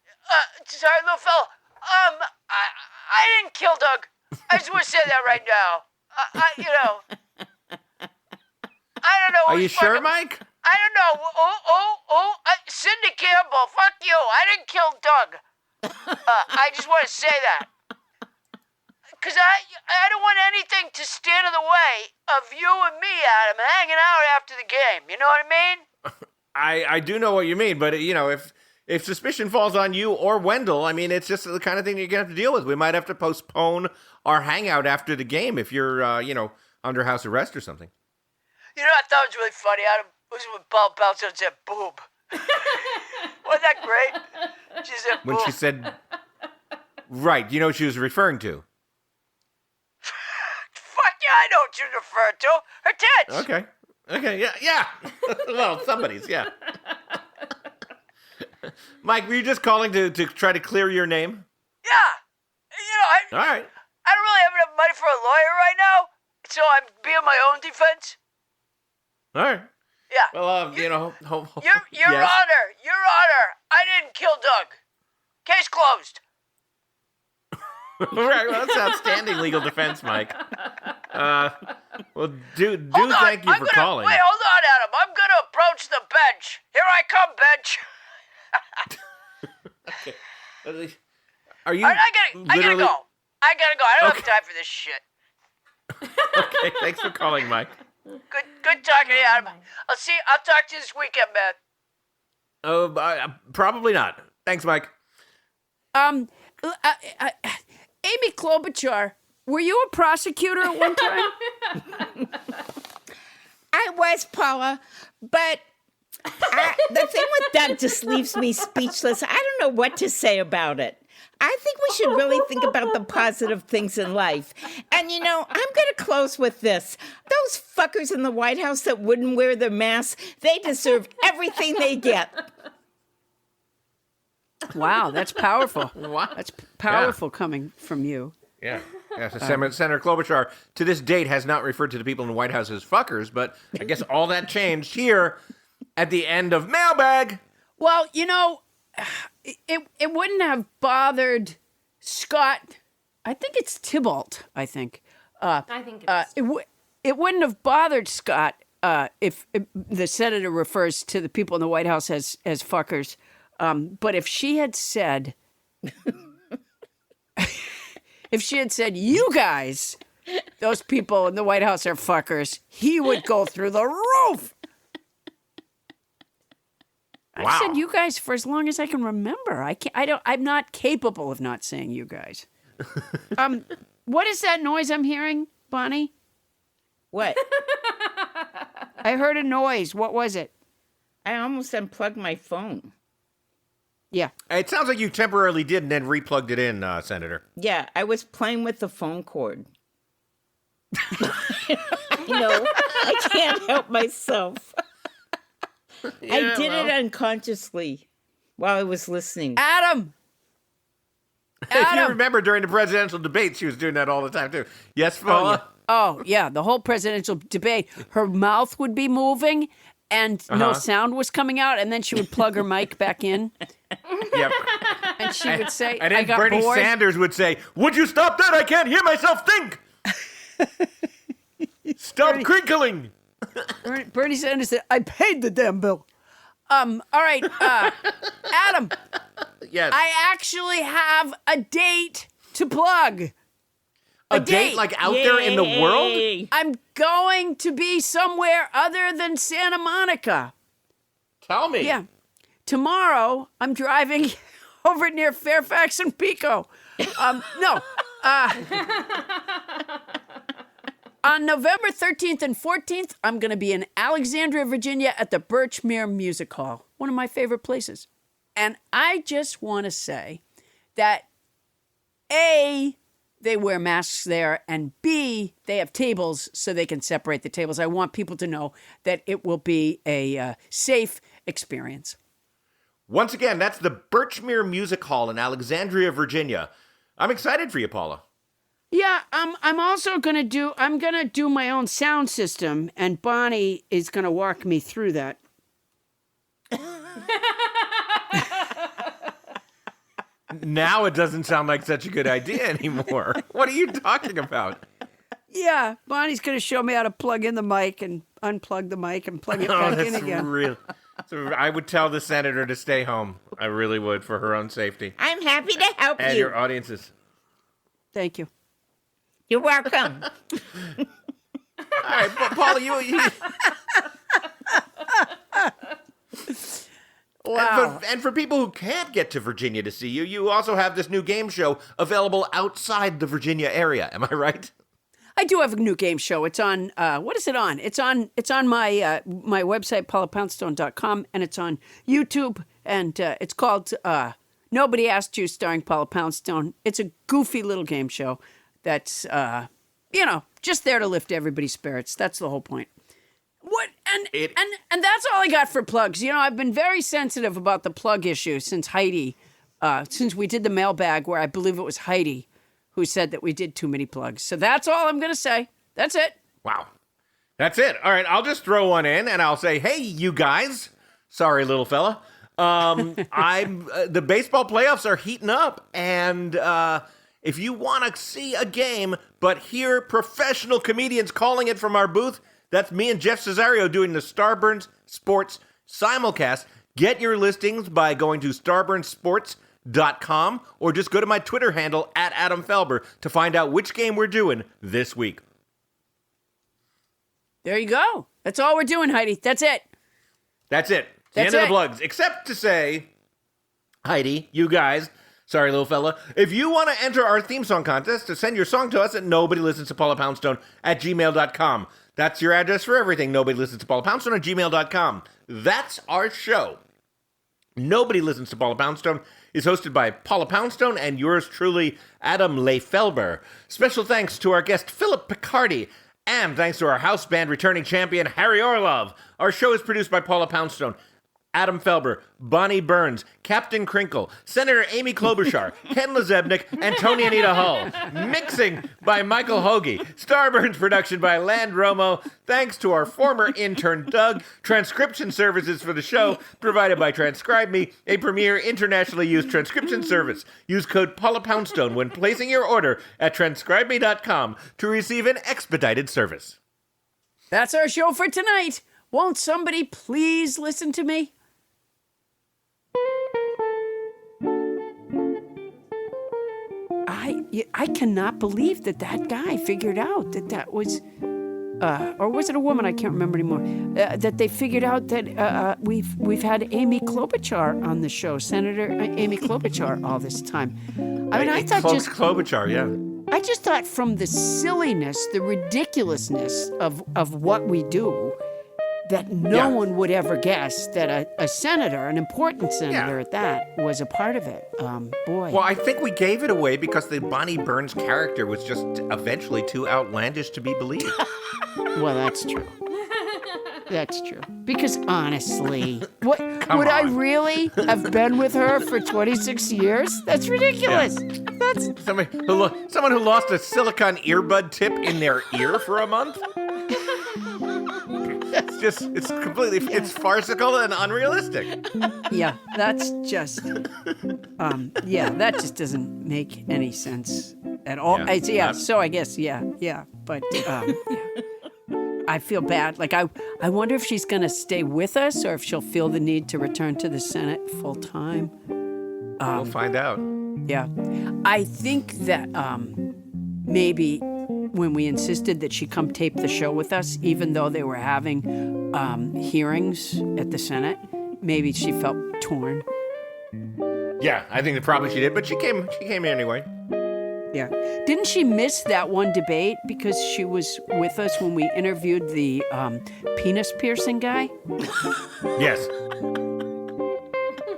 Sorry, little fella. I didn't kill Doug. I just want to say that right now. I don't know. Are you sure, Mike? I don't know. Cindy Campbell, fuck you. I didn't kill Doug. I just want to say that. Because I don't want anything to stand in the way of you and me, Adam, hanging out after the game. You know what I mean? I do know what you mean, but, if suspicion falls on you or Wendell, I mean, it's just the kind of thing you're going to have to deal with. We might have to postpone our hangout after the game if you're, under house arrest or something. You know, I thought it was really funny, Adam. It was when Paula Poundstone said boob. Wasn't that great? She said boob. When she said, right, you know what she was referring to. Fuck yeah, I know what you're referring to. Her tits. Okay, yeah. Well, somebody's, yeah. Mike, were you just calling to try to clear your name? Yeah. All right. I don't really have enough money for a lawyer right now, so I'm being my own defense. All right. Yeah. Well, Your yes. Honor, I didn't kill Doug. Case closed. Right, well, that's outstanding legal defense, Mike. Well, do Hold on, thank you for calling. Wait, hold on, Adam. I'm gonna approach the bench. Here I come, bench. Okay. Are you? I gotta go. I don't have time for this shit. Okay, thanks for calling, Mike. Good talking to you, Adam. I'll talk to you this weekend, man. Oh, probably not. Thanks, Mike. Amy Klobuchar, were you a prosecutor at one time? I was, Paula, but the thing with that just leaves me speechless. I don't know what to say about it. I think we should really think about the positive things in life. And, I'm going to close with this. Those fuckers in the White House that wouldn't wear their masks, they deserve everything they get. Wow, that's powerful. What? That's powerful coming from you. Yeah. So Senator Klobuchar, to this date, has not referred to the people in the White House as fuckers, but I guess all that changed here at the end of Mailbag. Well, it wouldn't have bothered Scott. I think it's Tybalt. I think. I think it is. It wouldn't have bothered Scott if the senator refers to the people in the White House as fuckers. But if she had said, you guys, those people in the White House are fuckers, he would go through the roof. Wow. I've said you guys for as long as I can remember. I'm not capable of not saying you guys. What is that noise I'm hearing, Bonnie? What? I heard a noise. What was it? I almost unplugged my phone. Yeah. It sounds like you temporarily did and then replugged it in, Senator. Yeah, I was playing with the phone cord. I know. I can't help myself. I did it unconsciously while I was listening. Adam! If you remember, during the presidential debate, she was doing that all the time, too. Yes, Paula? Oh, yeah, the whole presidential debate. Her mouth would be moving and no sound was coming out, and then she would plug her mic back in. Yep. And she would say, And I then got Bernie bored. Sanders would say, would you stop that? I can't hear myself think. Stop crinkling. Bernie Sanders said, I paid the damn bill. All right, Adam. Yes. I actually have a date to plug. A date like out there in the world? I'm going to be somewhere other than Santa Monica. Tell me. Yeah. Tomorrow, I'm driving over near Fairfax and Pico. No. On November 13th and 14th, I'm going to be in Alexandria, Virginia at the Birchmere Music Hall, one of my favorite places. And I just want to say that, A, they wear masks there, and B, they have tables so they can separate the tables. I want people to know that it will be a safe experience. Once again, that's the Birchmere Music Hall in Alexandria, Virginia. I'm excited for you, Paula. Yeah, I'm also gonna do my own sound system, and Bonnie is gonna walk me through that. Now it doesn't sound like such a good idea anymore. What are you talking about? Yeah, Bonnie's gonna show me how to plug in the mic and unplug the mic and plug it back in again. Real. So I would tell the senator to stay home. I really would, for her own safety. I'm happy to help And you. your audiences. Thank you. You're welcome. All right, Paula, you Wow. And for people who can't get to Virginia to see you, you also have this new game show available outside the Virginia area. Am I right? I do have a new game show. It's on, what is it on? It's on my my website, paulapoundstone.com, and it's on YouTube, and it's called Nobody Asked You, starring Paula Poundstone. It's a goofy little game show that's, just there to lift everybody's spirits. That's the whole point. What? And that's all I got for plugs. I've been very sensitive about the plug issue since Heidi, since we did the mailbag where I believe it was Heidi who said that we did too many plugs. So that's all I'm going to say. That's it. Wow. That's it. All right, I'll just throw one in and I'll say, hey, you guys. Sorry, little fella. The baseball playoffs are heating up, and if you want to see a game but hear professional comedians calling it from our booth, that's me and Jeff Cesario doing the Starburns Sports simulcast. Get your listings by going to StarburnsSports.com or just go to my Twitter handle @AdamFelber to find out which game we're doing this week. There you go. That's all we're doing, Heidi. That's it. That's it. The That's end of it. the plugs. Except to say, Heidi, you guys, sorry, little fella, if you want to enter our theme song contest, to send your song to us at nobodylistenstopaulapoundstone@gmail.com. That's your address for everything. Nobody listens to Paula Poundstone at gmail.com. That's our show. Nobody Listens to Paula Poundstone is hosted by Paula Poundstone and yours truly, Adam Leffelber. Special thanks to our guest, Phillip Picardi, and thanks to our house band returning champion, Harry Orlove. Our show is produced by Paula Poundstone, Adam Felber, Bonnie Burns, Captain Crinkle, Senator Amy Klobuchar, Ken Lezebnik, and Tony Anita Hull. Mixing by Michael Hoagie. Starburns production by Land Romo. Thanks to our former intern, Doug. Transcription services for the show provided by Transcribe Me, a premier internationally used transcription service. Use code Paula Poundstone when placing your order at transcribeme.com to receive an expedited service. That's our show for tonight. Won't somebody please listen to me? I cannot believe that guy figured out that was, or was it a woman? I can't remember anymore. That they figured out that we've had Amy Klobuchar on the show, Senator Amy Klobuchar, all this time. I thought Klobuchar, yeah. I just thought from the silliness, the ridiculously of what we do, that no one would ever guess that a senator, an important senator at that, was a part of it. Boy. Well, I think we gave it away because the Bonnie Burns character was just eventually too outlandish to be believed. Well, that's true. That's true. Because honestly, what would I really have been with her for 26 years? That's ridiculous. Yeah. That's someone who lost a silicone earbud tip in their ear for a month. It's farcical and unrealistic. Yeah, that's just that just doesn't make any sense at all. So I guess but I feel bad. Like I wonder if she's going to stay with us or if she'll feel the need to return to the Senate full time. We'll find out. Yeah. I think that maybe when we insisted that she come tape the show with us, even though they were having hearings at the Senate, maybe she felt torn. Yeah, I think that probably she did, but she came anyway. Yeah. Didn't she miss that one debate because she was with us when we interviewed the penis piercing guy? Yes.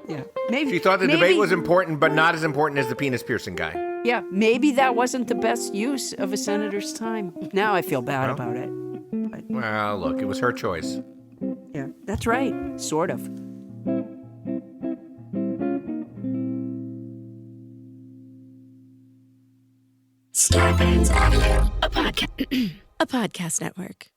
Yeah. Maybe she thought the debate was important, but not as important as the penis piercing guy. Yeah, maybe that wasn't the best use of a senator's time. Now I feel bad about it. But, well, look, it was her choice. Yeah, that's right. Sort of. Starburns Audio, a podcast network.